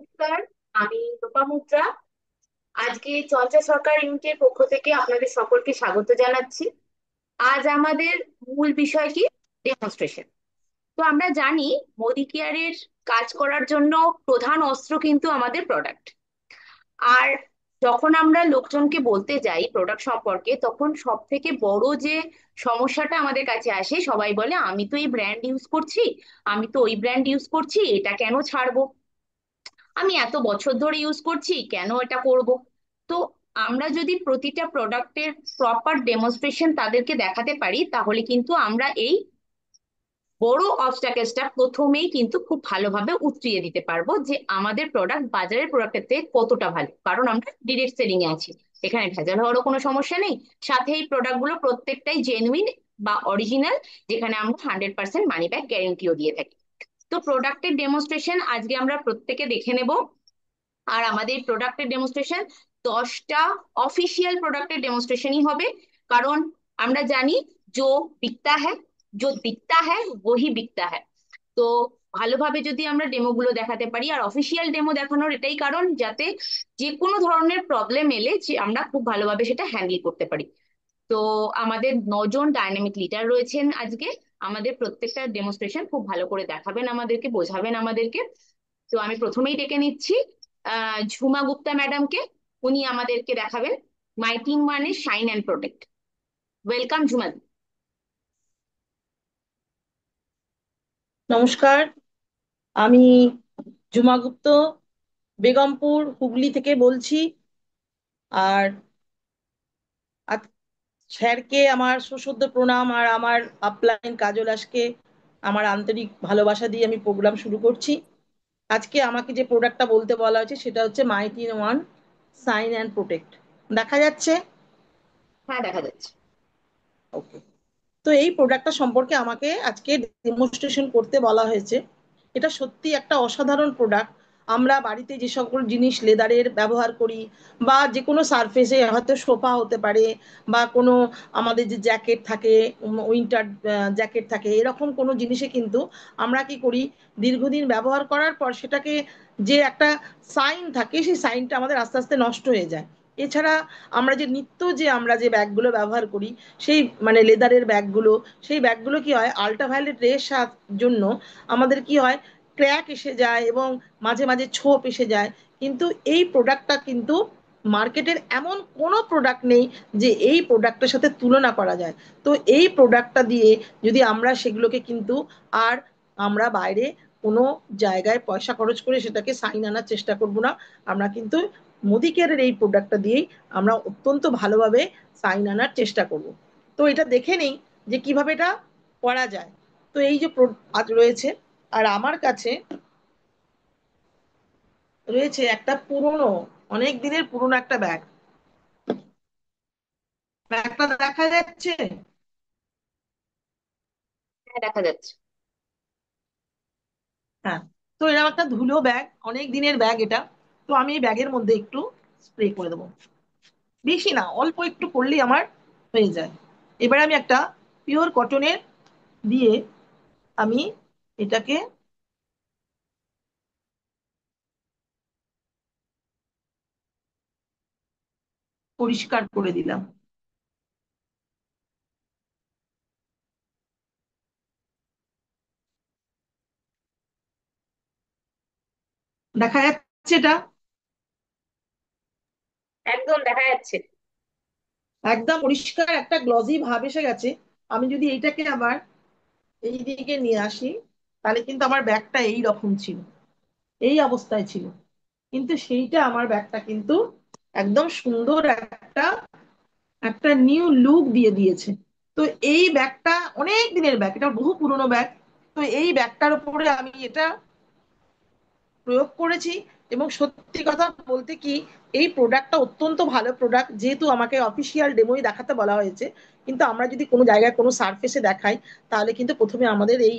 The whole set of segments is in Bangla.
নমস্কার, আমি লোপামুদ্রা। আজকে চর্চা সরকার ইউনিটের পক্ষ থেকে আপনাদের সকলকে স্বাগত জানাচ্ছি। আজ আমাদের মূল বিষয় কি? ডেমনস্ট্রেশন। তো আমরা জানি মোদি কেয়ারের কাজ করার জন্য প্রধান অস্ত্র কিন্তু আমাদের প্রোডাক্ট। আর যখন আমরা লোকজনকে বলতে যাই প্রোডাক্ট সম্পর্কে, তখন সব থেকে বড় যে সমস্যাটা আমাদের কাছে আসে, সবাই বলে আমি তো এই ব্র্যান্ড ইউজ করছি, আমি তো ওই ব্র্যান্ড ইউজ করছি, এটা কেন ছাড়বো, আমি এত বছর ধরে ইউজ করছি, কেন এটা করব। তো আমরা যদি প্রতিটা প্রোডাক্টের প্রপার ডেমনস্ট্রেশন তাদেরকে দেখাতে পারি, তাহলে কিন্তু আমরা এই বড় অবস্টাকেলসটা প্রথমেই কিন্তু খুব ভালোভাবে উতরিয়ে দিতে পারবো যে আমাদের প্রোডাক্ট বাজারের প্রোডাক্টের থেকে কতটা ভালো, কারণ আমরা ডিরেক্ট সেলিং এ আছি। এখানে ভেজাল হওয়ারও কোনো সমস্যা নেই। সাথে এই প্রোডাক্ট গুলো প্রত্যেকটাই জেনুইন বা অরিজিনাল, যেখানে আমরা 100% মানি ব্যাক গ্যারেন্টিও দিয়ে থাকি। তো প্রোডাক্টের ডেমনস্ট্রেশন আজকে আমরা প্রত্যেকে দেখে নেব। আর আমাদের প্রোডাক্টের ডেমনস্ট্রেশন 10টা অফিসিয়াল প্রোডাক্টের ডেমনস্ট্রেশনই হবে। কারণ আমরা জানি जो बिकता है जो दिखता है वही बिकता है। তো ভালোভাবে যদি আমরা ডেমো গুলো দেখাতে পারি, আর অফিসিয়াল ডেমো দেখানোর এটাই কারণ যাতে যে কোনো ধরনের প্রবলেম এলে যে আমরা খুব ভালোভাবে সেটা হ্যান্ডেল করতে পারি। তো আমাদের 9জন ডাইনামিক লিডার রয়েছেন আজকে। আমাদের প্রত্যেকটা ডেমনস্ট্রেশন খুব ভালো করে দেখাবেন আমাদেরকে, বোঝাবেন আমাদেরকে। তো আমি প্রথমেই ডেকে নিচ্ছি ঝুমা গুপ্তা ম্যাডামকে। উনি আমাদেরকে দেখাবেন মাই টিম মানে shine and protect. Welcome Jhuma di. নমস্কার। আমি ঝুমা গুপ্ত বেগমপুর হুগলি থেকে বলছি। আর আজ স্যারকে আমার সশ্রদ্ধ প্রণাম, আর আমার আপলাইন কাজল দাসকে আমার আন্তরিক ভালোবাসা দিয়ে আমি প্রোগ্রাম শুরু করছি। আজকে আমাকে যে প্রোডাক্টটা বলতে বলা হয়েছে সেটা হচ্ছে might in one shine and protect. দেখা যাচ্ছে? হ্যাঁ, দেখা যাচ্ছে। ওকে। তো এই প্রোডাক্টটা সম্পর্কে আমাকে আজকে ডেমনস্ট্রেশন করতে বলা হয়েছে। এটা সত্যি একটা অসাধারণ প্রোডাক্ট। আমরা বাড়িতে যে সকল জিনিস লেদারের ব্যবহার করি, বা যে কোনো সারফেসে, হয়তো সোফা হতে পারে, বা কোনো আমাদের যে জ্যাকেট থাকে, উইন্টার জ্যাকেট থাকে, এরকম কোনো জিনিসে কিন্তু আমরা কি করি, দীর্ঘদিন ব্যবহার করার পর সেটাকে যে একটা সাইন থাকে, সেই সাইনটা আমাদের আস্তে আস্তে নষ্ট হয়ে যায়। এছাড়া আমরা যে নিত্য যে আমরা যে ব্যাগগুলো ব্যবহার করি, সেই মানে লেদারের ব্যাগগুলো, সেই ব্যাগগুলো কি হয়, আল্ট্রাভায়োলেট রের জন্য আমাদের কি হয়, ক্র্যাক এসে যায় এবং মাঝে মাঝে ছোপ এসে যায়। কিন্তু এই প্রোডাক্টটা কিন্তু মার্কেটের এমন কোনো প্রোডাক্ট নেই যে এই প্রোডাক্টের সাথে তুলনা করা যায়। তো এই প্রোডাক্টটা দিয়ে যদি আমরা সেগুলোকে কিন্তু আর আমরা বাইরে কোনো জায়গায় পয়সা খরচ করে সেটাকে সাইন আনার চেষ্টা করব না। আমরা কিন্তু মোদি কেয়ারের এই প্রোডাক্টটা দিয়েই আমরা অত্যন্ত ভালোভাবে সাইন আনার চেষ্টা করব। তো এটা দেখে নেই যে কিভাবে এটা করা যায়। তো এই যে আজ রয়েছে, আর আমার কাছে রয়েছে একটা পুরনো, অনেক দিনের পুরনো একটা ব্যাগ। ব্যাগটা দেখা যাচ্ছে? হ্যাঁ, দেখা যাচ্ছে। হ্যাঁ। তো এরকম একটা ধুলো ব্যাগ, অনেক দিনের ব্যাগ এটা। তো আমি এই ব্যাগের মধ্যে একটু স্প্রে করে দেবো। বেশি না, অল্প একটু করলেই আমার হয়ে যায়। এবারে আমি একটা পিওর কটনের দিয়ে আমি এটাকে পরিষ্কার করে দিলাম। দেখা যাচ্ছে এটা? একদম দেখা যাচ্ছে। একদম পরিষ্কার একটা গ্লজি ভাব এসে গেছে। আমি যদি এইটাকে আবার এই দিকে নিয়ে আসি, তাহলে কিন্তু আমার ব্যাগটা এই রকম ছিল, এই অবস্থায় ছিল। কিন্তু সেইটা আমার ব্যাগটা কিন্তু একদম সুন্দর একটা একটা নিউ লুক দিয়ে দিয়েছে। তো এই ব্যাগটা অনেক দিনের ব্যাগ, এটা বহু পুরনো ব্যাগ। তো এই ব্যাগটার উপরে আমি এটা প্রয়োগ করেছি। এবং সত্যি কথা বলতে কি, এই প্রোডাক্টটা অত্যন্ত ভালো প্রোডাক্ট, যেহেতু আমাকে অফিসিয়াল ডেমোই দেখাতে বলা হয়েছে। কিন্তু আমরা যদি কোনো জায়গায় কোনো সারফেসে দেখাই, তাহলে কিন্তু প্রথমে আমাদের এই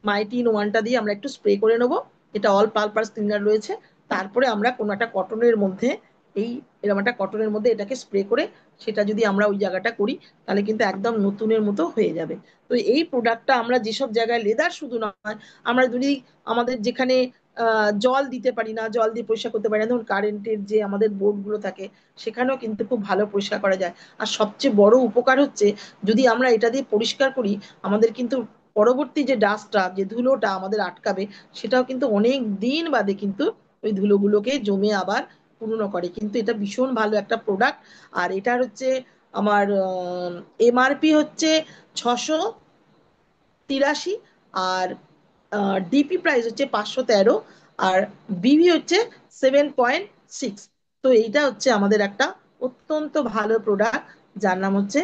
মাইটি ইন ওয়ানটা দিয়ে আমরা একটু স্প্রে করে নেবো। এটা অল পারপাস ক্লিনার রয়েছে। তারপরে আমরা কোনো একটা কটনের মধ্যে, এই এরকম একটা কটনের মধ্যে এটাকে স্প্রে করে সেটা যদি আমরা ওই জায়গাটা করি, তাহলে কিন্তু একদম নতুনের মতো হয়ে যাবে। তো এই প্রোডাক্টটা আমরা যেসব জায়গায়, লেদার শুধু নয়, আমরা যদি আমাদের যেখানে জল দিতে পারি না, জল দিয়ে পরিষ্কার করতে পারি না। ধরুন কারেন্টের যে আমাদের বোর্ড গুলো থাকে, সেখানেও কিন্তু খুব ভালো পরিষ্কার করা যায়। আর সবচেয়ে বড় উপকার হচ্ছে, যদি আমরা এটা দিয়ে পরিষ্কার করি, আমাদের কিন্তু পরবর্তী যে ডাস্টটা, যে ধুলোটা আমাদের আটকাবে, সেটাও কিন্তু অনেক দিন বাদে কিন্তু ওই ধুলোগুলোকে জমে আবার পূর্ণ করে। কিন্তু এটা ভীষণ ভালো একটা প্রোডাক্ট। আর এটার হচ্ছে আমার এমআরপি হচ্ছে 683। আর ডিপি প্রাইস হচ্ছে 513। আর বিভি হচ্ছে 7.6। তো এইটা হচ্ছে আমাদের একটা অত্যন্ত ভালো প্রোডাক্ট, যার নাম হচ্ছে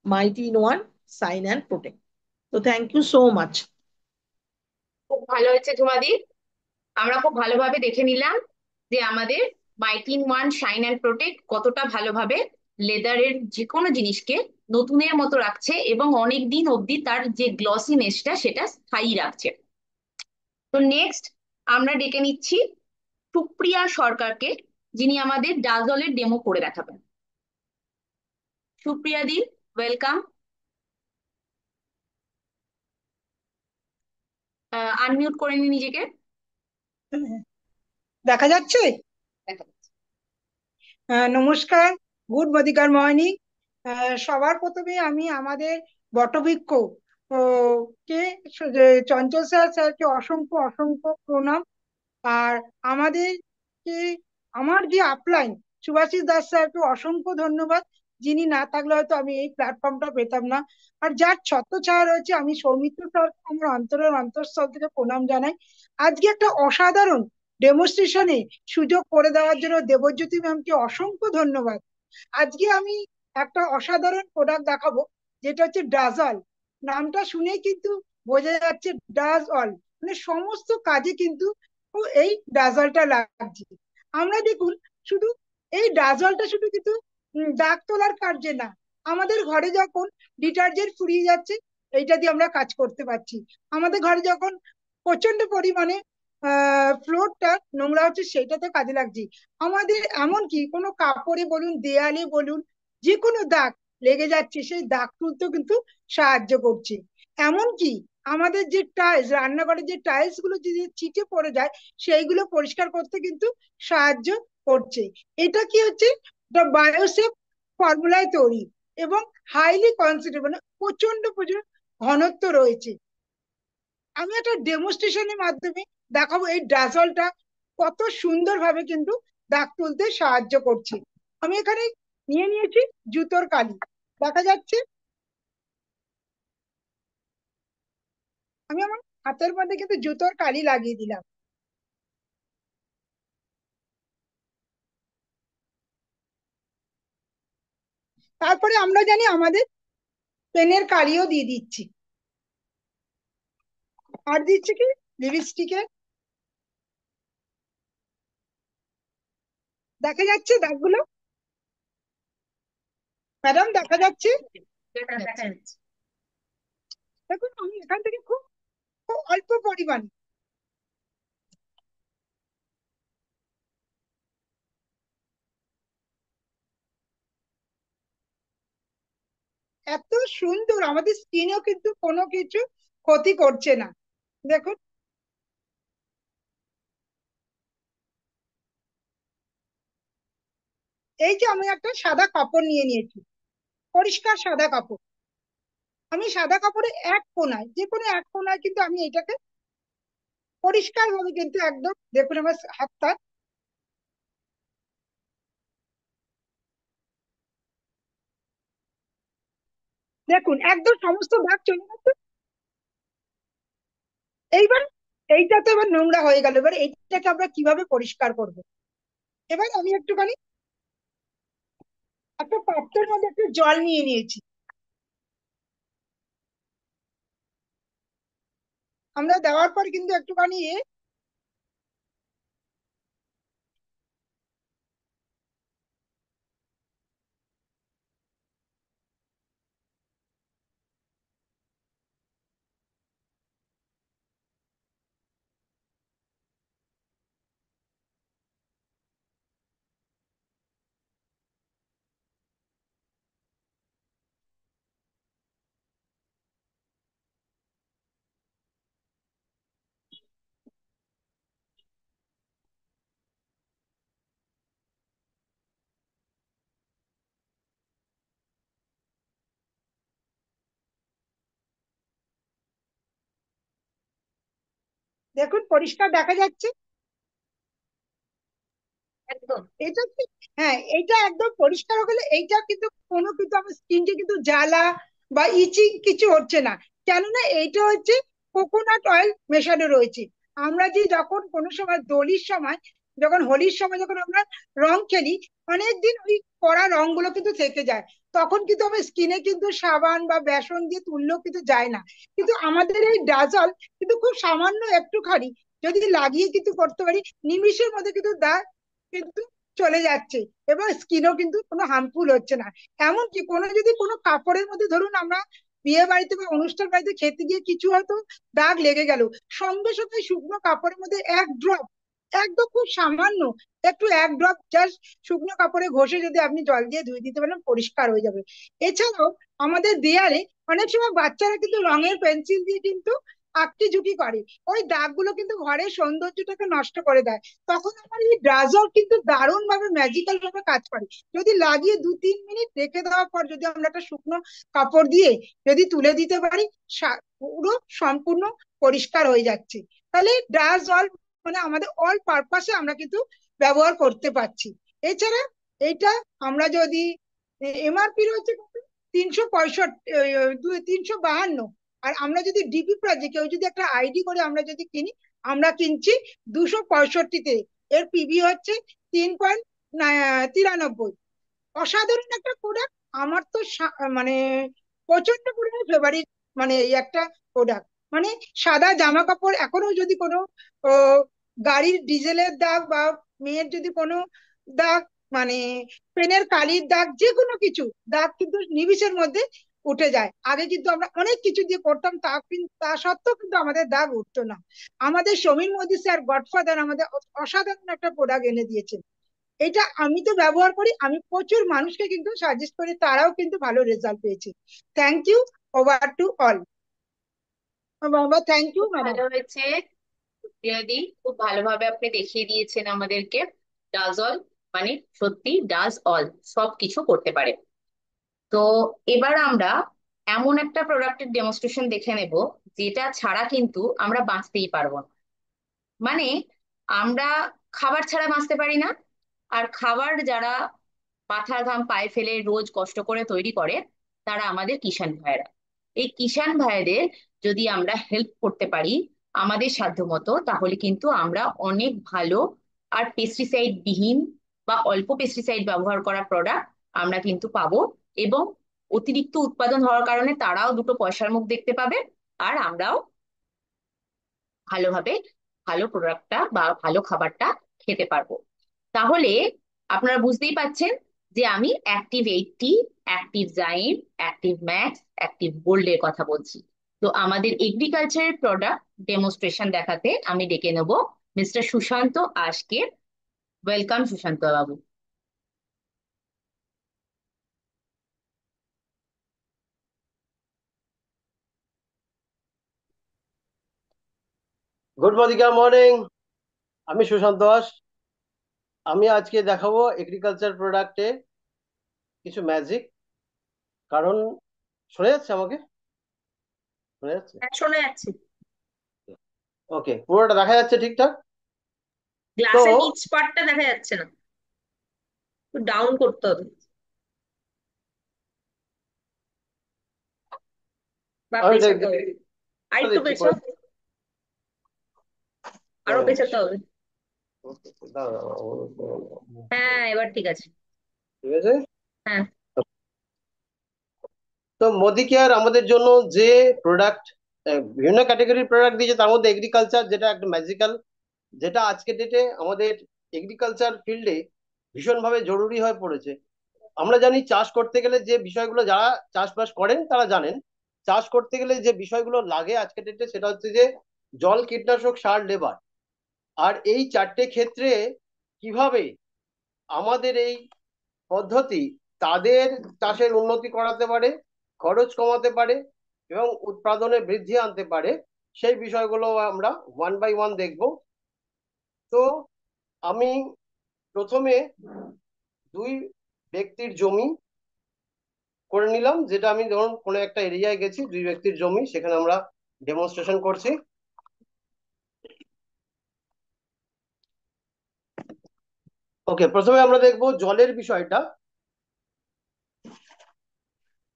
mighty in one shine and protect. তো থ্যাংক ইউ সো মাচ। খুব ভালো হয়েছে ঝুমাদি। আমরা খুব ভালোভাবে দেখে নিলাম যে আমাদের মাইটিন ওয়ান শাইন অ্যান্ড প্রোটেক্ট কতটা ভালোভাবে লেদারের যে কোনো জিনিসকে নতুনের মতো রাখছে এবং অনেক দিন অবধি তার যে গ্লসিনেসটা সেটা স্থায়ী রাখছে। তো নেক্সট আমরা ডেকে নিচ্ছি সুপ্রিয়া সরকারকে, যিনি আমাদের ডাজলের ডেমো করে দেখাবেন। সুপ্রিয়া দি, ওয়েলকাম। আনমিউট করে নিন নিজেকে। দেখা যাচ্ছে? দেখা যাচ্ছে। নমস্কার, গুড মর্নিং। সবার প্রথমে আমি আমাদের বটবৃক্ষ কে চঞ্চল স্যারকে অসংখ্য অসংখ্য প্রণাম। আর আমাদেরকে, আমার যে আপলাইন সুভাষিস দাস স্যারকে অসংখ্য ধন্যবাদ, যিনি না থাকলে হয়তো আমি এই প্ল্যাটফর্মটা পেতাম না। আর যার ছত্রছায়া রয়েছে, আমি সৌমিত্র স্যারকে আমার অন্তরের অন্তঃস্থল থেকে প্রণাম জানাই। আজকে একটা অসাধারণ ডেমনস্ট্রেশনে সুযোগ করে দেওয়ার জন্য দেবজ্যোতি ম্যামকে অসংখ্য ধন্যবাদ। আজকে আমি একটা অসাধারণ প্রোডাক্ট দেখাবো, যেটা হচ্ছে ডাজল। নামটা শুনেই কিন্তু বোঝা যাচ্ছে ডাজ অল, মানে সমস্ত কাজে কিন্তু এই ডাজলটা লাগছে। আমরা দেখুন, শুধু এই ডাজলটা শুধু কিন্তু দাগ তোলার কার্যে না, আমাদের ঘরে যখন ডিটারজেন্ট ফুরিয়ে যাচ্ছে, এইটা দিয়ে আমরা কাজ করতে পারছি। আমাদের ঘরে যখন প্রচন্ড পরিমাণে ফ্লোরটা নোংরা হচ্ছে, সেটাতে কাজে লাগছে। আমাদের এমনকি কোনো কাপড়ে বলুন, দেয়ালে বলুন, যে কোনো দাগ লেগে যাচ্ছে, সেই দাগ তুলতেও কিন্তু সাহায্য করছে। এমনকি আমাদের যে টাইলস, রান্নাঘরের যে টাইলস গুলো যদি ছিটে পড়ে যায়, সেইগুলো পরিষ্কার করতে কিন্তু সাহায্য করছে। এটা কি হচ্ছে, বায়োসেফ ফর্মুলায় তৈরি এবং হাইলি কনসেন্ট্রেট, মানে প্রচন্ড প্রচুর ঘনত্ব রয়েছে। আমি একটা ডেমোস্ট্রেশনের মাধ্যমে দেখাবো এই ডাজলটা কত সুন্দরভাবে কিন্তু দাগ তুলতে সাহায্য করছে। আমি এখানে নিয়ে নিয়েছি জুতোর কালি, দেখা যাচ্ছে। আমি আমার হাতের মধ্যে কিন্তু জুতোর কালি লাগিয়ে দিলাম। তারপরে আমরা জানি আমাদের পেনের কালিও দিয়ে দিচ্ছি। আর দিচ্ছি কি, লিপস্টিকে। দেখা যাচ্ছে দাগগুলো? ম্যাডাম দেখা যাচ্ছে? দেখা যাচ্ছে। দেখুন, আমি এখান থেকে খুব খুব অল্প পরিমাণ, এত সুন্দর, আমাদের স্কিনেও কিন্তু কোনো কিছু ক্ষতি করছে না। দেখুন, এই যে আমি একটা সাদা কাপড় নিয়ে নিয়েছি, পরিষ্কার সাদা কাপড়। আমি সাদা কাপড়ে এক কোনায়, যে কোনো এক কোনায় কিন্তু আমি এটাকে পরিষ্কার ভাবে কিন্তু একদম, দেখুন আমার হাতটা, দেখুন একদম সমস্ত দাগ চলে গেছে। এইবার এইটা তো এবার নোংরা হয়ে গেল, এবার এইটাকে আমরা কিভাবে পরিষ্কার করব? এবার আমি একটুখানি একটা পাত্রের মধ্যে একটু জল নিয়ে নিয়েছি। আমরা দেওয়ার পর কিন্তু একটুখানি দেখুন পরিষ্কার দেখা যাচ্ছে। একদম। এটা হ্যাঁ, এইটা একদম পরিষ্কার হয়ে গেলে এইটা কিন্তু কোনো কিন্তু আমার স্কিনকে কিন্তু জ্বালা বা ইচিং কিছু হচ্ছে না। কেননা এইটা হচ্ছে কোকোনাট অয়েল মেশানো রয়েছে। আমরা যে যখন কোনো সময় দোলির সময়, যখন হোলির সময় যখন আমরা রং খেলি, অনেকদিন ওই কড়া রংগুলো কিন্তু থেকে যায়। তখন কিন্তু আমার স্কিনে কিন্তু সাবান বা বেসন দিয়ে তুললেও কিন্তু যায় না। কিন্তু আমাদের এই ডাজল কিন্তু খুব সামান্য একটুখানি যদি লাগিয়ে কিন্তু করতে পারি, নিমিষের মধ্যে কিন্তু দাগ কিন্তু চলে যাচ্ছে, এবং স্কিনও কিন্তু কোনো হার্মফুল হচ্ছে না। এমনকি কোনো যদি কোনো কাপড়ের মধ্যে ধরুন আমরা বিয়ে বাড়িতে বা অনুষ্ঠান বাড়িতে খেতে গিয়ে কিছু হয়তো দাগ লেগে গেল, সঙ্গে সঙ্গে শুকনো কাপড়ের মধ্যে এক ড্রপ, একদম খুব সামান্য একটু এক ড্রপ জাস্ট শুকনো কাপড়ে ঘষে যদি আপনি জল দিয়ে ধুয়ে দিতে পারেন, পরিষ্কার হয়ে যাবে। এছাড়াও আমাদের দেয়ালে অনেক সময় বাচ্চারা কিন্তু রঙের পেন্সিল দিয়ে কিন্তু আঁকি ঝুঁকি করে, ওই দাগগুলো কিন্তু ঘরের সৌন্দর্যটাকে নষ্ট করে দেয়। তখন আমার এই ড্রাজর কিন্তু দারুণ ভাবে ম্যাজিক্যাল ভাবে কাজ করে। যদি লাগিয়ে 2-3 মিনিট রেখে দেওয়ার পর যদি আমরা একটা শুকনো কাপড় দিয়ে যদি তুলে দিতে পারি, পুরো সম্পূর্ণ পরিষ্কার হয়ে যাচ্ছে। তাহলে ড্রাজল মানে আমাদের অল পারপাসে আমরা কিন্তু ব্যবহার করতে পারছি। এছাড়া এইটা আমরা যদি এমআরপি রয়েছে 365, 352, আর আমরা যদি ডিপি প্রাইজে কেউ যদি একটা আইডি করে আমরা যদি কিনি, আমরা কিনছি 265-তে। এর পিবি হচ্ছে 3.93। অসাধারণ একটা প্রোডাক্ট। আমার তো মানে প্রচন্ড পরিমাণে ফেভারিট, মানে এই একটা প্রোডাক্ট। মানে সাদা জামা কাপড় এখনো যদি কোনো ও, গাড়ির ডিজেলের দাগ বা মেয়ের যদি কোনো দাগ, মানে পেনের কালির দাগ, যে কোনো কিছু দাগ কিন্তু নিমিষের মধ্যে উঠে যায়। আগে কিন্তু আমরা অনেক কিছু দিয়ে করতাম, তা কিন্তু তা সত্ত্বেও কিন্তু আমাদের দাগ উঠতো না। আমাদের সমীর মোদী স্যার গডফাদার আমাদের অসাধারণ একটা প্রোডাক্ট এনে দিয়েছেন। এটা আমি তো ব্যবহার করি, আমি প্রচুর মানুষকে কিন্তু সাজেস্ট করি, তারাও কিন্তু ভালো রেজাল্ট পেয়েছে। Thank you. Over to all. বাবা, থ্যাংক ইউ খুব ম্যাডাম। ভালো হয়েছে প্রিয়াদি, খুব ভালোভাবে আপনি দেখিয়ে দিয়েছেন আমাদেরকে। ডাজ অল মানে সত্যি ডাজ অল, সব কিছু করতে পারে। তো এবার আমরা এমন একটা প্রোডাক্টের ডেমনস্ট্রেশন দেখে নেব যেটা ছাড়া কিন্তু আমরা বাঁচতেই পারবো না। মানে আমরা খাবার ছাড়া বাঁচতে পারি না। আর খাবার যারা মাথার ঘাম পায়ে ফেলে রোজ কষ্ট করে তৈরি করে, তারা আমাদের কিষাণ ভাইয়েরা। এই কিষাণ ভাইদের যদি আমরা হেল্প করতে পারি আমাদের সাধ্যমতো, তাহলে কিন্তু আমরা অনেক ভালো আর পেস্টিসাইড বিহীন বা অল্প পেস্টিসাইড ব্যবহার করা প্রোডাক্ট আমরা কিন্তু পাবো। এবং অতিরিক্ত উৎপাদন হওয়ার কারণে তারাও দুটো পয়সার মুখ দেখতে পাবে, আর আমরাও ভালোভাবে ভালো প্রোডাক্টটা বা ভালো খাবারটা খেতে পারবো। তাহলে আপনারা বুঝতেই পাচ্ছেন যে আমি active 80, active জাইম, active max, active গোল্ডের কথা বলছি। তো আমাদের এগ্রিকালচারের প্রোডাক্ট ডেমনস্ট্রেশন দেখাতে আমি ডেকে নেব মিস্টার সুশান্ত আশকে। ওয়েলকাম সুশান্ত বাবু। Good morning. আমি সুশান্ত দাস। আমি আজকে দেখাবো এগ্রিকালচার প্রোডাক্টে কিছু ম্যাজিক। কারণ শোনা যাচ্ছে আমাকে? শোনা যাচ্ছে? হ্যাঁ, শোনা যাচ্ছে। ওকে, পুরোটা দেখা যাচ্ছে ঠিকঠাক তো? গ্লাসের নিচ পার্টটা দেখা যাচ্ছে না, একটু ডাউন করতে হবে বা আমি পেছাতে হবে। আর একটু দিচ্ছি পেছাও, আরো করে নিচ্ছি। পেছাতে হবে। দাঁড়াও, হ্যাঁ, এবার ঠিক আছে। ঠিক আছে। হ্যাঁ। তো মোদি কেয়ার আমাদের জন্য যে প্রোডাক্ট, বিভিন্ন ক্যাটাগরির প্রোডাক্ট দিয়েছে, তার মধ্যে এগ্রিকালচার যেটা একটা ম্যাজিক্যাল, যেটা আজকে ডেটে আমাদের এগ্রিকালচার ফিল্ডে ভীষণভাবে জরুরি হয়ে পড়েছে। আমরা জানি চাষ করতে গেলে যে বিষয়গুলো, যারা চাষবাস করেন তারা জানেন, চাষ করতে গেলে যে বিষয়গুলো লাগে আজকে ডেটে, সেটা হচ্ছে যে জল, কীটনাশক, সার, লেবার। আর এই চারটে ক্ষেত্রে কিভাবে আমাদের এই পদ্ধতি তাদের চাষের উন্নতি করাতে পারে, খরচ কমাতে পারে এবং উৎপাদনে বৃদ্ধি আনতে পারে, সেই বিষয়গুলো আমরা ওয়ান বাই ওয়ান দেখব। তো আমি প্রথমে দুই ব্যক্তির জমি করে নিলাম, যেটা আমি ধরুন কোনো একটা এরিয়ায় গেছি, দুই ব্যক্তির জমি, সেখানে আমরা ডেমনস্ট্রেশন করছি। ওকে, প্রথমে আমরা দেখবো জলের বিষয়টা।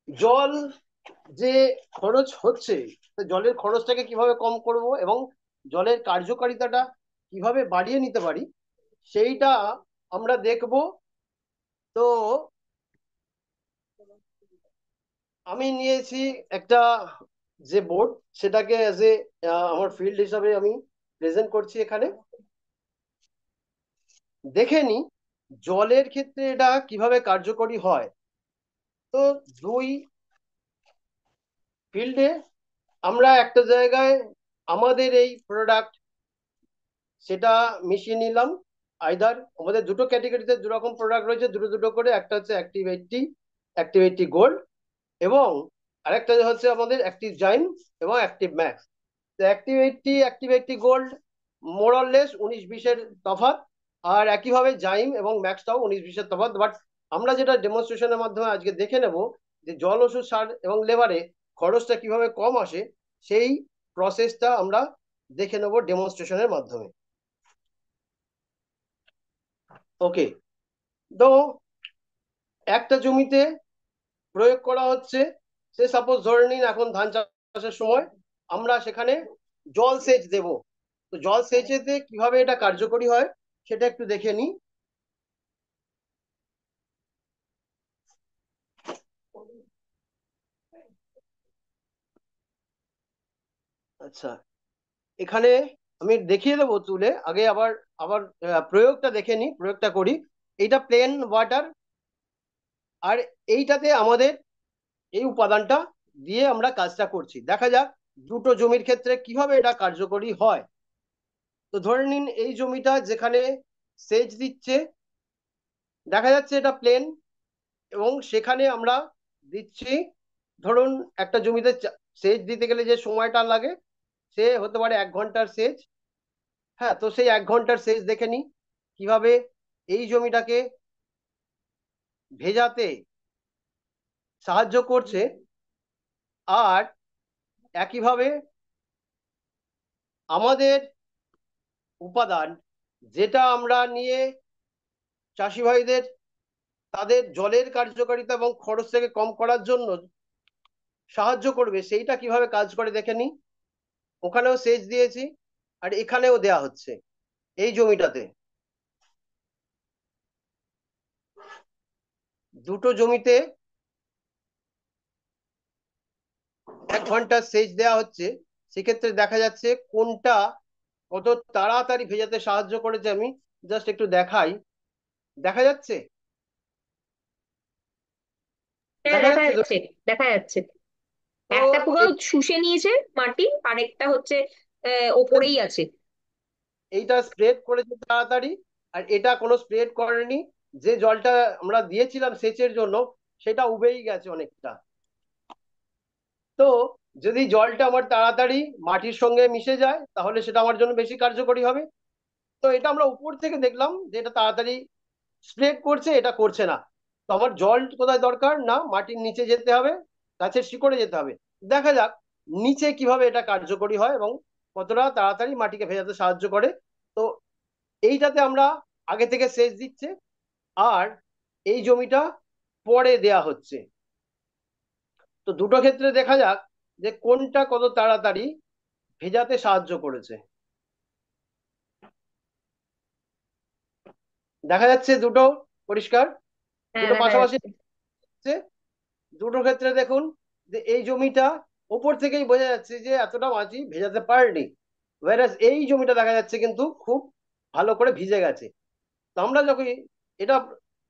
জল যে খরচ হচ্ছে, জলের খরচটাকে কিভাবে কম করব এবং জলের কার্যকারিতাটা কিভাবে বাড়িয়ে নিতে পারি সেইটা আমরা দেখব। তো আমি নিয়েছি একটা যে বোর্ড, সেটাকে অ্যাজ এ আমার ফিল্ড হিসাবে আমি প্রেজেন্ট করছি এখানে। দেখে নি জলের ক্ষেত্রে এটা কিভাবে কার্যকরী হয়। তো দুই ফিল্ডে আমরা একটা জায়গায় আমাদের এই প্রোডাক্ট সেটা মিশিয়ে নিলাম। আইদার আমাদের দুটো ক্যাটাগরিতে দু রকম প্রোডাক্ট রয়েছে, দুটো দুটো করে। একটা হচ্ছে অ্যাক্টিভ 80 গোল্ড, এবং আরেকটা হচ্ছে আমাদের অ্যাক্টিভ জাইম এবং অ্যাক্টিভ ম্যাক্স। অ্যাক্টিভ 80 গোল্ড মোরলেস 19-20-এর তফাৎ, আর একইভাবে জাইম এবং ম্যাক্সটাও 19-20-এর তফাৎ। বাট আমরা যেটা ডেমনস্ট্রেশনের মাধ্যমে আজকে দেখে নেব যে জল, ওষুধ, সার এবং লেবারে খরচটা কিভাবে কম আসে, সেই প্রসেসটা আমরা দেখে নেব ডেমনস্ট্রেশনের মাধ্যমে। ওকে, তো একটা জমিতে প্রয়োগ করা হচ্ছে, সে সাপোজ ধরে নিন এখন ধান চাষের সময়, আমরা সেখানে জল সেচ দেব। তো জল সেচেতে কিভাবে এটা কার্যকরী হয় সেটা একটু দেখে নিই। আচ্ছা, এখানে আমি দেখিয়ে দেবো তুলে, আগে আবার আবার প্রয়োগটা দেখে নিই, প্রয়োগটা করি। এইটা প্লেন ওয়াটার, আর এইটাতে আমাদের এই উপাদানটা দিয়ে আমরা কাজটা করছি। দেখা যাক দুটো জমির ক্ষেত্রে কিভাবে এটা কার্যকরী হয়। তো ধরে নিন এই জমিটা যেখানে সেচ দিচ্ছে, দেখা যাচ্ছে এটা প্লেন, এবং সেখানে আমরা দিচ্ছি, ধরুন একটা জমিতে সেচ দিতে গেলে যে সময়টা লাগে সে হতে পারে 1 ঘন্টার সেচ। হ্যাঁ, তো সেই 1 ঘন্টার সেচ দেখে নি কিভাবে এই জমিটাকে ভেজাতে সাহায্য করছে। আর একইভাবে আমাদের উপাদান যেটা আমরা নিয়ে চাষি ভাইদের তাদের জলের কার্যকারিতা এবং খরচ থেকে কম করার জন্য সাহায্য করবে, সেইটা কিভাবে কাজ করে দেখে নি। ওখানেও সেচ দিয়েছি আর এখানেও দেয়া হচ্ছে এই জমিটাতে। দুটো জমিতে 1 ঘন্টা সেচ দেওয়া হচ্ছে, সেক্ষেত্রে দেখা যাচ্ছে কোনটা কত তাড়াতাড়ি ভেজাতে সাহায্য করেছে। আমি জাস্ট একটু দেখাই, দেখা যাচ্ছে, হ্যাঁ, দেখা দেখা যাচ্ছে তো। যাচ্ছে, দেখা যাচ্ছে। তো একটা পুরো শুষে নিয়েছে মাটি, আরেকটা হচ্ছে ওপরেই আছে। এইটা স্প্রেড করেছে তাড়াতাড়ি, আর এটা কোনো স্প্রেড করেনি। যে জলটা আমরা দিয়েছিলাম সেচের জন্য সেটা উবেই গেছে অনেকটা। তো যদি জলটা আমার তাড়াতাড়ি মাটির সঙ্গে মিশে যায় তাহলে সেটা আমার জন্য বেশি কার্যকরী হবে। তো এটা আমরা উপর থেকে দেখলাম যে এটা তাড়াতাড়ি স্প্রেড করছে, এটা করছে না। তো আমার জল কোথায় দরকার, না মাটির নিচে যেতে হবে, গাছের শিকড়ে যেতে হবে। দেখা যাক নিচে কিভাবে এটা কার্যকরী হয় এবং কতটা তাড়াতাড়ি মাটিকে ভেজাতে সাহায্য করে। তো এইটাতে আমরা আগে থেকে সেচ দিচ্ছে, আর এই জমিটা পরে দেয়া হচ্ছে। তো দুটো ক্ষেত্রে দেখা যাক যে কোনটা কত তাড়াতাড়ি ভেজাতে সাহায্য করেছে। দেখা যাচ্ছে দুটো পরিষ্কার, হ্যাঁ, দুটো দেখা পাশাপাশি যাচ্ছে। হচ্ছে। দুটো ক্ষেত্রে দেখুন যে এই জমিটা ওপর থেকেই বোঝা যাচ্ছে যে এতটা মাটি ভেজাতে পারেনি, ওয়ারাস এই জমিটা দেখা যাচ্ছে কিন্তু খুব ভালো করে ভিজে গেছে। তো আমরা যখন এটা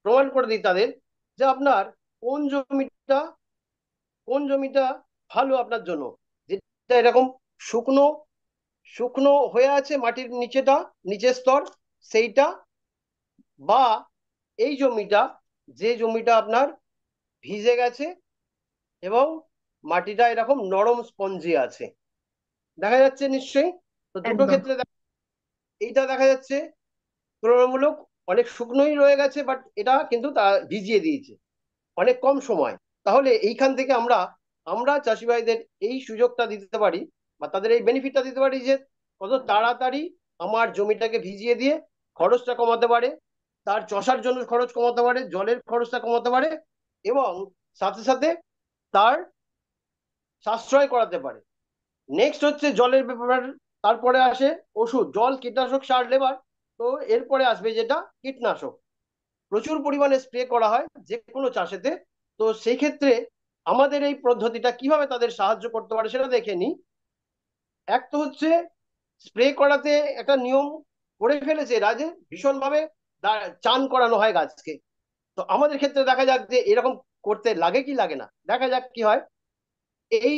প্রমাণ করে দিই তাদের যে আপনার কোন জমিটা কোন জমিটা ভালো আপনার জন্য, যেটা এরকম শুকনো শুকনো হয়ে আছে মাটির নিচেটা, নিচের স্তর সেইটা, বা এই জমিটা যে জমিটা আপনার ভিজে গেছে এবং মাটিটা এরকম নরম স্পঞ্জি আছে। দেখা যাচ্ছে নিশ্চয়ই। তো দুটো একদম। ক্ষেত্রে এইটা দেখা যাচ্ছে তুলনামূলক অনেক শুকনোই রয়ে গেছে, বাট এটা কিন্তু তা ভিজিয়ে দিয়েছে অনেক কম সময়। তাহলে এইখান থেকে আমরা আমরা চাষি ভাইদের এই সুযোগটা দিতে পারি বা তাদের এই বেনিফিটটা দিতে পারি যে কত তাড়াতাড়ি আমার জমিটাকে ভিজিয়ে দিয়ে খরচটা কমাতে পারে তার চষার জন্য খরচ কমাতে পারে, জলের খরচটা কমাতে পারে, এবং সাথে সাথে তার সাশ্রয় করাতে পারে। নেক্সট হচ্ছে জলের ব্যাপার। তারপরে আসে ওষুধ, জল, কীটনাশক, সার, লেবার। তো এরপরে আসবে যেটা কীটনাশক। প্রচুর পরিমাণে স্প্রে করা হয় যে কোনো চাষেতে। তো সেই ক্ষেত্রে আমাদের এই পদ্ধতিটা কিভাবে তাদের সাহায্য করতে পারে সেটা দেখে নিই। এক তো হচ্ছে স্প্রে করাতে একটা নিয়ম করে ফেলেছে এরা, যে ভীষণভাবে চান করানো হয় গাছকে। তো আমাদের ক্ষেত্রে দেখা যাক যে এরকম করতে লাগে কি লাগে না, দেখা যাক কি হয়। এই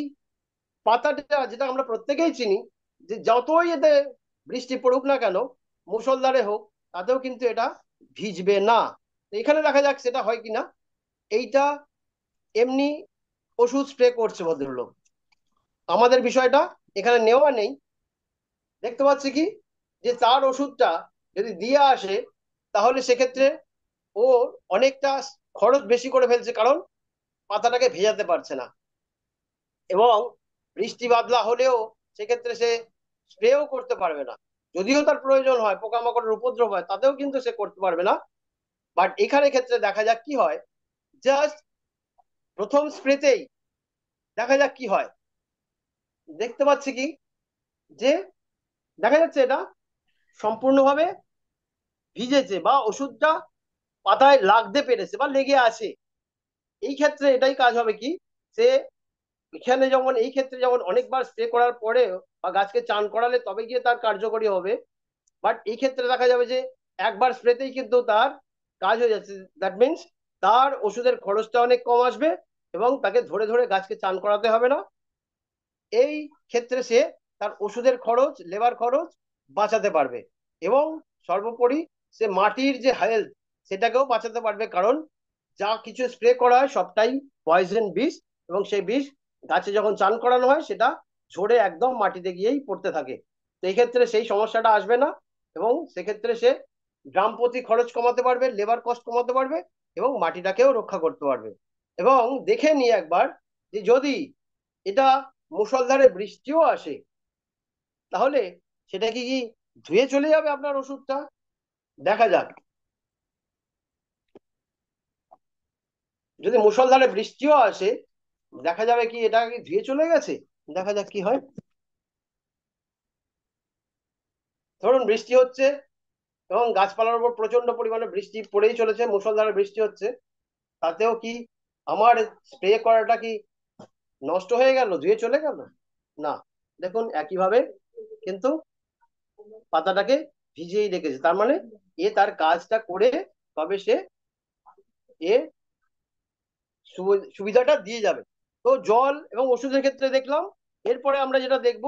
পাতাটা যেটা আমরা প্রত্যেকেই চিনি, যে যতই এতে বৃষ্টি পড়ুক না কেন, মুষলধারে হোক, তাতেও কিন্তু এটা ভিজবে না। এখানে দেখা যাক সেটা হয় কিনা। এইটা এমনি ওষুধ স্প্রে করছে ভদ্রলোক, আমাদের বিষয়টা এখানে নেওয়া নেই। দেখতে পাচ্ছি কি যে তার ওষুধটা যদি দিয়ে আসে, তাহলে সেক্ষেত্রে ও অনেকটা খরচ বেশি করে ফেলছে, কারণ পাতাটাকে ভেজাতে পারছে না। এবং বৃষ্টি বাদলা হলেও সেক্ষেত্রে সে স্প্রেও করতে পারবে না। যদিও তার প্রয়োজন হয়, পোকামাকড়ের উপদ্রব হয়, তাতেও কিন্তু সে করতে পারবে না। বাট এখানে ক্ষেত্রে দেখা যাক কি হয়। জাস্ট প্রথম স্প্রেতেই দেখা যাক কি হয়। দেখতে পাচ্ছি কি যে দেখা যাচ্ছে এটা সম্পূর্ণভাবে ভিজেছে, বা ওষুধটা পাতায় লাগতে পেরেছে বা লেগে আছে। এই ক্ষেত্রে এটাই কাজ হবে কি, সে এখানে যেমন এই ক্ষেত্রে যেমন অনেকবার স্প্রে করার পরে বা গাছকে চান করালে তবে গিয়ে তার কার্যকরী হবে, বাট এই ক্ষেত্রে দেখা যাবে যে একবার স্প্রেতেই কিন্তু তার কাজ হয়ে যাচ্ছে। দ্যাট মিনস তার ওষুধের খরচটা অনেক কম আসবে, এবং তাকে ধরে ধরে গাছকে চান করাতে হবে না। এই ক্ষেত্রে সে তার ওষুধের খরচ, লেবার খরচ বাঁচাতে পারবে, এবং সর্বোপরি সে মাটির যে হেলথ সেটাকেও বাঁচাতে পারবে। কারণ যা কিছু স্প্রে করা হয় সবটাই পয়জন বিষ, এবং সেই বিষ গাছে যখন চান করানো হয় সেটা ঝরে একদম মাটিতে গিয়েই পড়তে থাকে। তো এই ক্ষেত্রে সেই সমস্যাটা আসবে না, এবং সেক্ষেত্রে সে গ্রাম প্রতি খরচ কমাতে পারবে, লেবার কস্ট কমাতে পারবে, এবং মাটিটাকেও রক্ষা করতে পারবে। এবং দেখে নিই একবার যে যদি এটা মুষলধারে বৃষ্টিও আসে, তাহলে সেটা কি কি ধুয়ে চলে যাবে আপনার ওষুধটা? দেখা যাক। যদি মুষলধারে বৃষ্টিও আসে, দেখা যাবে কি এটা কি ধুয়ে চলে গেছে। দেখা যাক কি হয়। ধরুন বৃষ্টি হচ্ছে, এবং গাছপালার উপর প্রচন্ড পরিমাণে বৃষ্টি পড়েই চলেছে, মুষলধারে বৃষ্টি হচ্ছে, তাতেও কি আমার স্প্রে করাটা কি নষ্ট হয়ে গেল, ধুয়ে চলে গেল? না, দেখুন একইভাবে কিন্তু পাতাটাকে ভিজিয়েই রেখেছে। তার মানে এ তার কাজটা করে তবে সে এ সুবিধাটা দিয়ে যাবে। তো জল এবং ওষুধের ক্ষেত্রে দেখলাম। এরপরে আমরা যেটা দেখব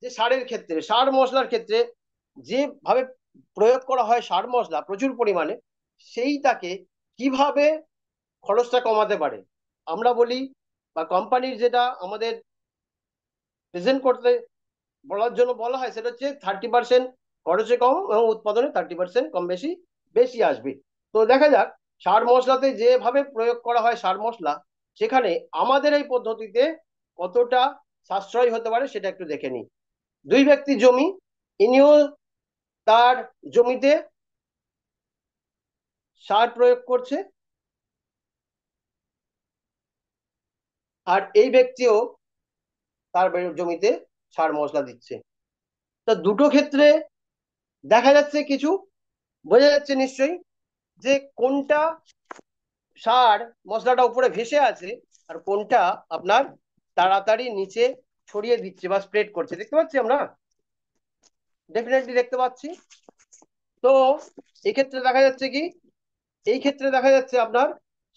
যে সারের ক্ষেত্রে, সার মশলার ক্ষেত্রে যেভাবে প্রয়োগ করা হয় সার মশলা প্রচুর পরিমাণে, সেইটাকে কিভাবে খরচটা কমাতে পারে। আমরা বলি, বা কোম্পানির যেটা আমাদের প্রেজেন্ট করতে বলার জন্য বলা হয়, সেটা হচ্ছে 30% খরচে কম এবং উৎপাদনে 30% কম বেশি বেশি আসবে। তো দেখা যাক সার মশলাতে যেভাবে প্রয়োগ করা হয় সার মশলা, সেখানে আমাদের এই পদ্ধতিতে কতটা সাশ্রয় হতে পারে সেটা একটু দেখে নিই। দুই ব্যক্তি জমি, ইনিও তার জমিতে সার প্রয়োগ করছে, আর এই ব্যক্তিও তার জমিতে সার মশলা দিচ্ছে। তো দুটো ক্ষেত্রে দেখা যাচ্ছে কিছু বোঝা যাচ্ছে নিশ্চয়ই, যে কোনটা সার মশলাটা উপরে ভেসে আছে, আর কোনটা আপনার তাড়াতাড়ি নিচে ছড়িয়ে দিচ্ছে বা স্প্রেড করছে। দেখতে পাচ্ছি আমরা, ডেফিনেটলি দেখতে পাচ্ছি। তো এক্ষেত্রে দেখা যাচ্ছে কি, এই ক্ষেত্রে দেখা যাচ্ছে আপনার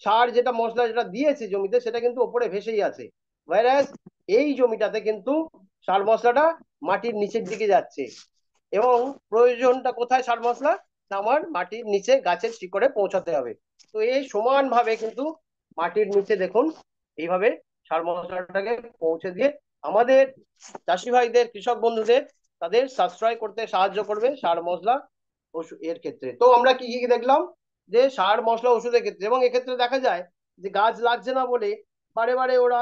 সার যেটা মশলা যেটা দিয়েছে জমিতে সেটা কিন্তু উপরে ভেসেই আছে, ভাইরাস এই জমিটাতে কিন্তু সার মশলাটা মাটির নিচের দিকে যাচ্ছে। এবং প্রয়োজনটা কোথায় সার মশলা, আমার মাটির নিচে গাছের শিকড়ে পৌঁছাতে হবে। তো এই সমান ভাবে কিন্তু মাটির নিচে দেখুন এইভাবে সার মশলাটাকে পৌঁছে দিয়ে আমাদের চাষি ভাইদের, কৃষক বন্ধুদের, তাদের সাশ্রয় করতে সাহায্য করবে সার মশলা এর ক্ষেত্রে। তো আমরা কি কি দেখলাম, যে সার মশলা ওষুধের ক্ষেত্রে, এবং এক্ষেত্রে দেখা যায় যে গাছ লাগছে না বলে বারে বারে ওরা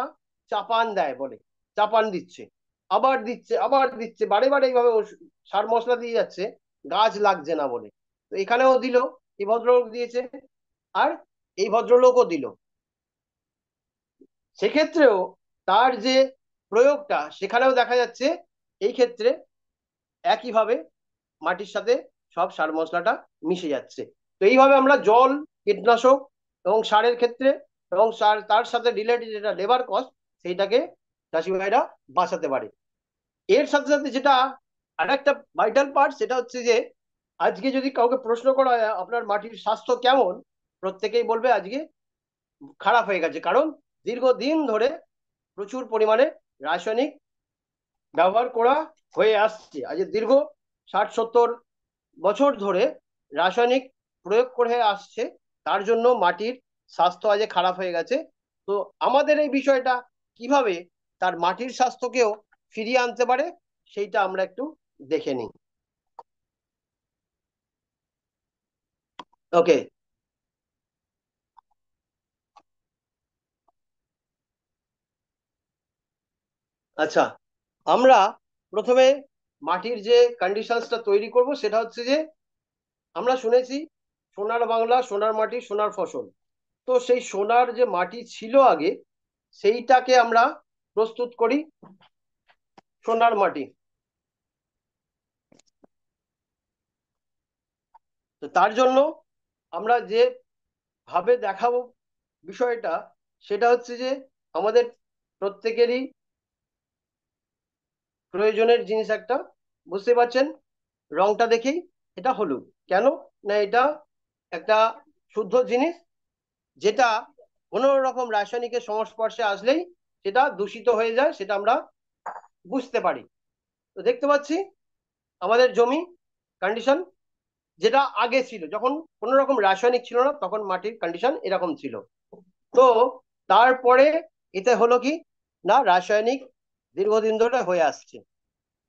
চাপান দেয়, বলে চাপান দিচ্ছে, আবার দিচ্ছে, আবার দিচ্ছে, বারে বারে এইভাবে সার মশলা দিয়ে যাচ্ছে গাছ লাগছে না বলে। তো এখানেও দিল, এই ভদ্রলোক দিয়েছে, আর এই ভদ্রলোকও দিল। সেক্ষেত্রেও তার যে প্রয়োগটা সেখানেও দেখা যাচ্ছে এই ক্ষেত্রে একইভাবে মাটির সাথে সব সার মশলাটা মিশে যাচ্ছে। তো এইভাবে আমরা জল, কীটনাশক এবং সারের ক্ষেত্রে এবং সার তার সাথে রিলেটেড যেটা লেবার কস্ট সেইটাকে চাষি ভাইরা বাঁচাতে পারে। এর সাথে সাথে যেটা আর একটা ভাইটাল পার্ট, সেটা হচ্ছে যে আজকে যদি কাউকে প্রশ্ন করা হয় আপনার মাটির স্বাস্থ্য কেমন, প্রত্যেকেই বলবে আজকে খারাপ হয়ে গেছে, কারণ দীর্ঘদিন ধরে প্রচুর পরিমাণে রাসায়নিক ব্যবহার করা হয়ে আসছে। আজ দীর্ঘ 60-70 বছর ধরে রাসায়নিক প্রয়োগ করে আসছে, তার জন্য মাটির স্বাস্থ্য আজ খারাপ হয়ে গেছে। তো আমাদের এই বিষয়টা কিভাবে তার মাটির স্বাস্থ্যকেও ফিরিয়ে আনতে পারে সেইটা আমরা একটু দেখে নিই। ওকে, আচ্ছা, আমরা প্রথমে মাটির যে কন্ডিশনসটা তৈরি করব সেটা হচ্ছে যে আমরা শুনেছি সোনার বাংলা, সোনার মাটি, সোনার ফসল। তো সেই সোনার যে মাটি ছিল আগে, সেইটাকে আমরা প্রস্তুত করি সোনার মাটি। তো তার জন্য আমরা যে ভাবে দেখাবো বিষয়টা, সেটা হচ্ছে যে আমাদের প্রত্যেকেরই প্রয়োজনের জিনিস একটা, বুঝতে পারছেন রংটা দেখেই এটা হলুদ। কেন না, এটা একটা শুদ্ধ জিনিস, যেটা কোনো রকম রাসায়নিকের সংস্পর্শে আসলেই সেটা দূষিত হয়ে যায়, সেটা আমরা বুঝতে পারি। তো দেখতে পাচ্ছি আমাদের জমি কন্ডিশন যেটা আগে ছিল, যখন কোনো রকম রাসায়নিক ছিল না তখন মাটির কন্ডিশন এরকম ছিল। তো তারপরে এতে হলো কি না, রাসায়নিক দীর্ঘদিন ধরে হয়ে আসছে,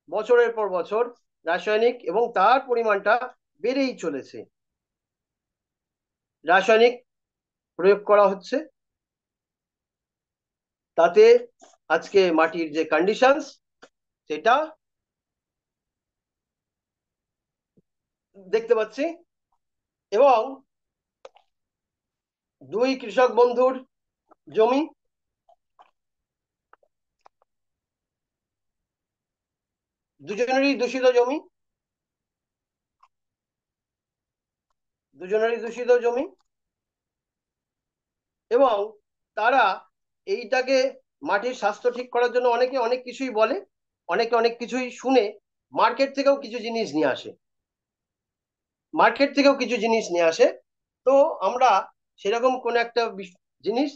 বছরের পর বছর রাসায়নিক, এবং তার পরিমাণটা বেড়েই চলেছে। রাসায়নিক প্রয়োগ করা হচ্ছে, তাতে আজকে মাটির যে কন্ডিশনস সেটা দেখতে পাচ্ছি। এবং দুই কৃষক বন্ধুর জমি, দুজনেরই দূষিত জমি, দুজনেরই দূষিত জমি, এবং তারা এইটাকে মাটির স্বাস্থ্য ঠিক করার জন্য অনেকে অনেক কিছুই বলে, অনেকে অনেক কিছুই শুনে, মার্কেট থেকেও কিছু জিনিস নিয়ে আসে, মার্কেট থেকেও কিছু জিনিস নিয়ে আসে। তো আমরা সেরকম কোন একটা জিনিস,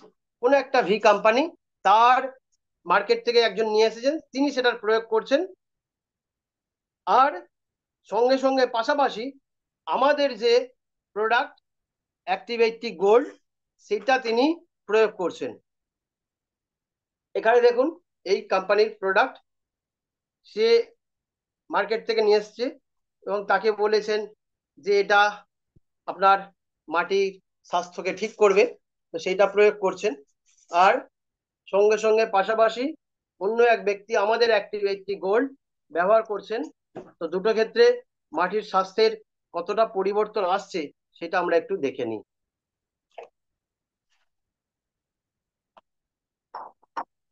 কোন একটা ভি কোম্পানি, তার মার্কেট থেকে একজন নিয়ে এসেছেন, তিনি সেটার প্রয়োগ করছেন, আর সঙ্গে সঙ্গে পাশাপাশি আমাদের যে প্রোডাক্ট অ্যাক্টিভ 80 গোল্ড, সেটা তিনি প্রয়োগ করছেন। এখানে দেখুন এই কোম্পানির প্রোডাক্ট সে মার্কেট থেকে নিয়ে এসছে, এবং তাকে বলেছেন যে এটা আপনার মাটির স্বাস্থ্যকে ঠিক করবে, তো সেইটা প্রয়োগ করছেন। আর সঙ্গে সঙ্গে পাশাপাশি অন্য এক ব্যক্তি আমাদের অ্যাক্টিভ 80 গোল্ড ব্যবহার করছেন। তো দুটো ক্ষেত্রে মাটির স্বাস্থ্যের কতটা পরিবর্তন আসছে সেটা আমরা একটু দেখে নিই।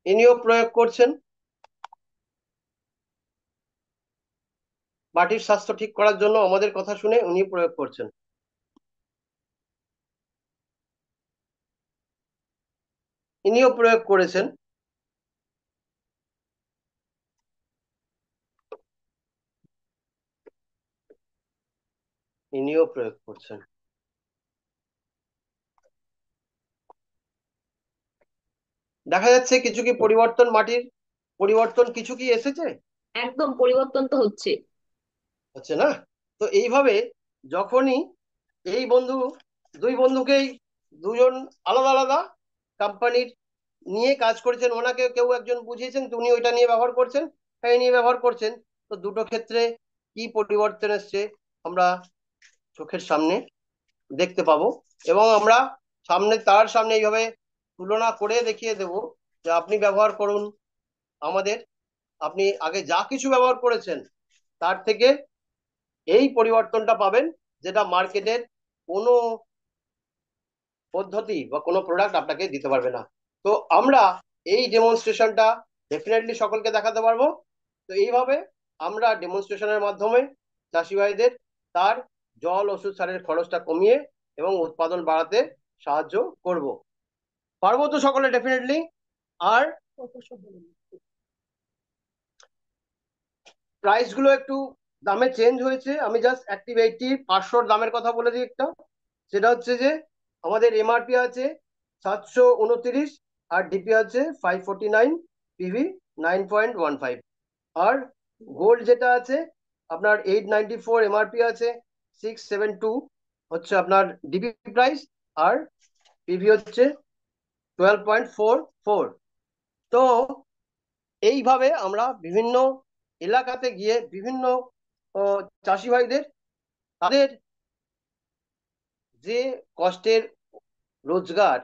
ইনিও প্রয়োগ করছেন, মাটির স্বাস্থ্য ঠিক করার জন্য আমাদের কথা শুনে উনি প্রয়োগ করছেন। ইনিও প্রয়োগ করেছেন, ইনিও প্রয়োগ করছেন। দেখা যাচ্ছে কিছু কি পরিবর্তন, মাটির পরিবর্তন কিছু কি এসেছে? একদম পরিবর্তন তো হচ্ছে। হচ্ছে না? তো এইভাবে যখনই এই বন্ধু, দুই বন্ধুকেই দুজন আলাদা আলাদা কোম্পানির নিয়ে কাজ করেছেন, ওনাকে কেউ একজন বুঝিয়েছেন, তো উনি ওইটা নিয়ে ব্যবহার করছেন, হ্যাঁ নিয়ে ব্যবহার করছেন। তো দুটো ক্ষেত্রে কি পরিবর্তন এসছে আমরা চোখের সামনে দেখতে পাবো, এবং আমরা তার সামনে এইভাবে তুলনা করে দেখিয়ে দেব যে আপনি ব্যবহার করুন আমাদের, আপনি আগে যা কিছু ব্যবহার করেছেন তার থেকে এই পরিবর্তনটা পাবেন, যেটা মার্কেটের কোনো পদ্ধতি বা কোনো প্রোডাক্ট আপনাকে দিতে পারবে না। তো আমরা এই ডেমনস্ট্রেশনটা ডেফিনেটলি সকলকে দেখাতে পারবো। তো এইভাবে আমরা ডেমনস্ট্রেশনের মাধ্যমে চাষি ভাইদের তার জল ওষুধ সারের খরচটা কমিয়ে এবং উৎপাদন বাড়াতে সাহায্য করব। পারবো তো সকলে ডেফিনেটলি? আর প্রাইস গুলো একটু দামে চেঞ্জ হয়েছে। আমি জাস্ট অ্যাক্টিভ 500 দামের কথা বলে দিই একটা। সেটা হচ্ছে যে আমাদের এমআরপি আছে 729 আর ডিপি আছে 549, পিভি 9.15। আর গোল্ড যেটা আছে আপনার 894 এমআরপি আছে, 672 হচ্ছে আপনার ডিপি প্রাইস, আর পিভি হচ্ছে 12.44। তো এইভাবে আমরা বিভিন্ন এলাকাতে গিয়ে বিভিন্ন চাষি ভাইদের তাদের যে কষ্টের রোজগার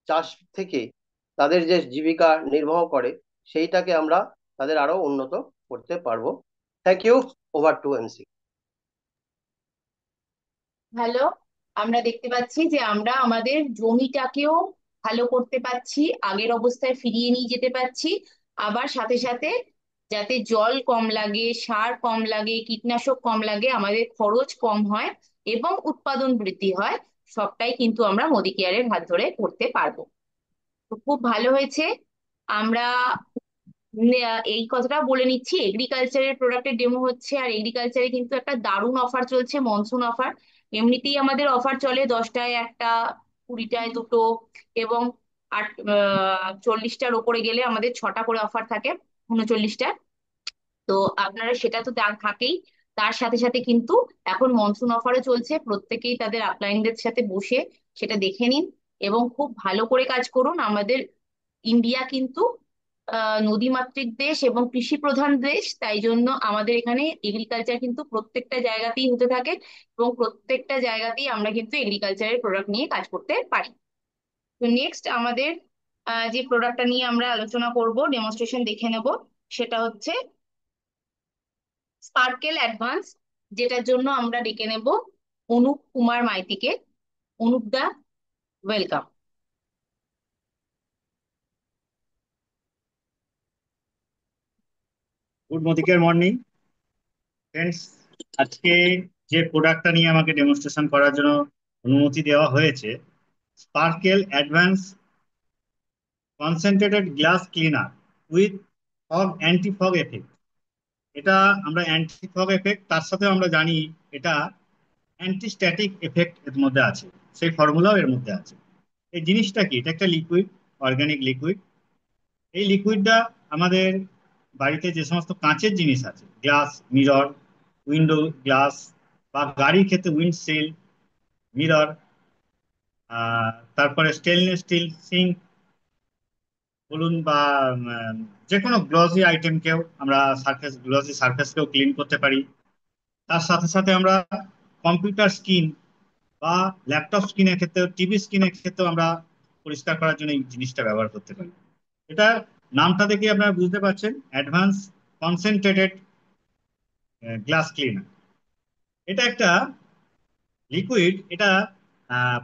চাষ থেকে তাদের যে জীবিকা নির্বাহ করে সেইটাকে আমরা তাদের আরো উন্নত করতে পারবো। Thank you. Over to MC. ভালো। আমরা দেখতে পাচ্ছি যে আমরা আমাদের জমিটাকেও ভালো করতে পারছি, আগের অবস্থায় ফিরিয়ে নিয়ে যেতে পারছি। আবার সাথে সাথে যাতে জল কম লাগে, সার কম লাগে, কীটনাশক কম লাগে, আমাদের খরচ কম হয় এবং উৎপাদন বৃদ্ধি হয়, সবটাই কিন্তু আমরা মোদি কেয়ারের হাত ধরে করতে পারবো। তো খুব ভালো হয়েছে। আমরা এই কথাটা বলে নিচ্ছি, এগ্রিকালচারের প্রোডাক্টের ডেমো হচ্ছে, আর এগ্রিকালচারে কিন্তু একটা দারুণ অফার চলছে, মনসুন অফার। এমনিতেই আমাদের অফার চলে 10টায় একটা, 20টায় দুটো, এবং 40টার ওপরে গেলে আমাদের 6টা করে অফার থাকে, 39টা। তো আপনারা সেটা তো থাকেই, তার সাথে সাথে কিন্তু এখন মনসুন অফারও চলছে। প্রত্যেকেই তাদের আপলাইনদের সাথে বসে সেটা দেখে নিন এবং খুব ভালো করে কাজ করুন। আমাদের ইন্ডিয়া কিন্তু নদীমাতৃক দেশ এবং কৃষি প্রধান দেশ, তাই জন্য আমাদের এখানে এগ্রিকালচার কিন্তু প্রত্যেকটা জায়গাতেই হতে থাকে এবং প্রত্যেকটা জায়গাতেই আমরা কিন্তু এগ্রিকালচারের প্রোডাক্ট নিয়ে কাজ করতে পারি। তো নেক্সট আমাদের যে প্রোডাক্টটা নিয়ে আমরা আলোচনা করব, ডেমনস্ট্রেশন দেখে নেব, সেটা হচ্ছে স্পার্কেল অ্যাডভান্স, যেটার জন্য আমরা ডেকে নেব অনুপ কুমার মাইতিকে। Anup da, welcome. Good morning morning friends. আজকে যে প্রোডাক্টটা নিয়ে আমাকে ডেমনস্ট্রেশন করার জন্য অনুমতি দেওয়া হয়েছে, sparkle advance concentrated glass cleaner with fog anti fog effect. এটা আমরা অ্যান্টি ফগ এফেক্ট, তার সাথে আমরা জানি এটা অ্যান্টি স্ট্যাটিক এফেক্ট এর মধ্যে আছে, সেই ফর্মুলাও এর মধ্যে আছে। এই জিনিসটা কি? এটা একটা লিকুইড, অর্গানিক লিকুইড। এই লিকুইডটা আমাদের বাড়িতে যে সমস্ত কাঁচের জিনিস আছে, গ্লাস, মিরর, উইন্ডো গ্লাস, বা গাড়ির ক্ষেত্রে উইন্ডশিল্ড, মিরর, তারপরে স্টেনলেস স্টিল সিঙ্ক বলুন, বা যে কোনো গ্লসি আইটেমকেও আমরা সারফেস, গ্লসি সারফেসকেও ক্লিন করতে পারি। তার সাথে সাথে আমরা কম্পিউটার স্ক্রিন বা ল্যাপটপ স্ক্রিনের ক্ষেত্রে, টিভি স্ক্রিনের ক্ষেত্রেও আমরা পরিষ্কার করার জন্য এই জিনিসটা ব্যবহার করতে পারি। এটা নামটা দেখে আপনারা বুঝতে পারছেন, অ্যাডভান্স কনসেন্ট্রেটেড গ্লাস ক্লিনার। এটা একটা লিকুইড, এটা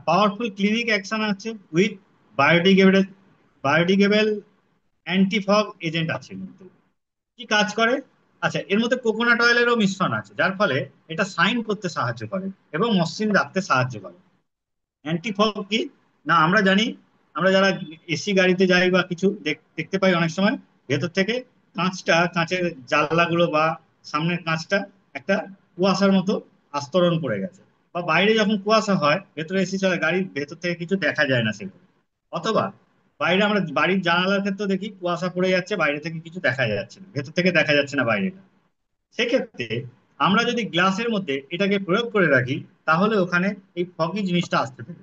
পাওয়ারফুল ক্লিনিক অ্যাকশন আছে with biodegradable biodegradable anti fog agent আছে এর মধ্যে। কি কাজ করে? আচ্ছা, এর মধ্যে কোকোনাট অয়েলেরও মিশ্রণ আছে, যার ফলে এটা শাইন করতে সাহায্য করে এবং মসৃণ রাখতে সাহায্য করে। অ্যান্টি ফগ কি না আমরা জানি, আমরা যারা এসি গাড়িতে যাই বা কিছু দেখতে পাই অনেক সময় ভেতর থেকে কাঁচটা, কাঁচের জানলাগুলো বা সামনের কাঁচটা একটা কুয়াশার মতো আস্তরণ পড়ে গেছে, বা বাইরে যখন কুয়াশা হয়, ভেতরে এসি চলে, গাড়ির ভেতর থেকে কিছু দেখা যায় না সেগুলো। অথবা বাইরে আমরা বাড়ির জানালার ক্ষেত্রে দেখি কুয়াশা পড়ে যাচ্ছে, বাইরে থেকে কিছু দেখা যাচ্ছে না, ভেতর থেকে দেখা যাচ্ছে না বাইরেটা। সেক্ষেত্রে আমরা যদি গ্লাসের মধ্যে এটাকে প্রয়োগ করে রাখি, তাহলে ওখানে এই ফগি জিনিসটা আসতে পারে।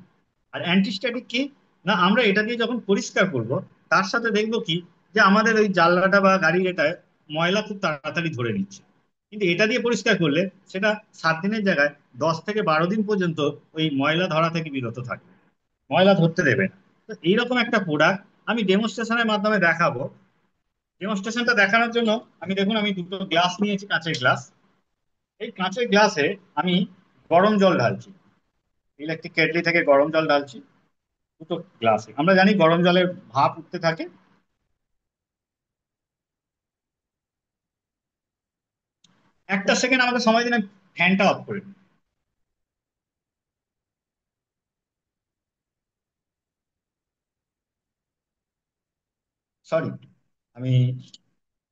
আর অ্যান্টিস্ট্যাটিক কি না, আমরা এটা দিয়ে যখন পরিষ্কার করব, তার সাথে দেখবো কি যে আমাদের ওই জানলাটা বা গাড়ির এটায় ময়লা খুব তাড়াতাড়ি ধরে নিচ্ছে। কিন্তু এটা দিয়ে পরিষ্কার করলে সেটা 7 দিনের জায়গায় 10 থেকে 12 দিন পর্যন্ত ওই ময়লা ধরা থেকে বিরত থাকবে, ময়লা ধরতে দেবে না। তো এইরকম একটা প্রোডাক্ট আমি ডেমনস্ট্রেশনের মাধ্যমে দেখাবো। ডেমনস্ট্রেশনটা দেখানোর জন্য দেখুন, আমি দুটো গ্লাস নিয়েছি, কাঁচের গ্লাস। এই কাঁচের গ্লাসে আমি গরম জল ঢালছি। ইলেকট্রিক কেটলি থেকে গরম জল ঢালছি দুটো গ্লাসে। আমরা জানি গরম জলের ভাপ উঠতে থাকে। একটা সেকেন্ড আমাকে সময় দিন, আমি ফ্যানটা অফ করে নিই। সরি, আমি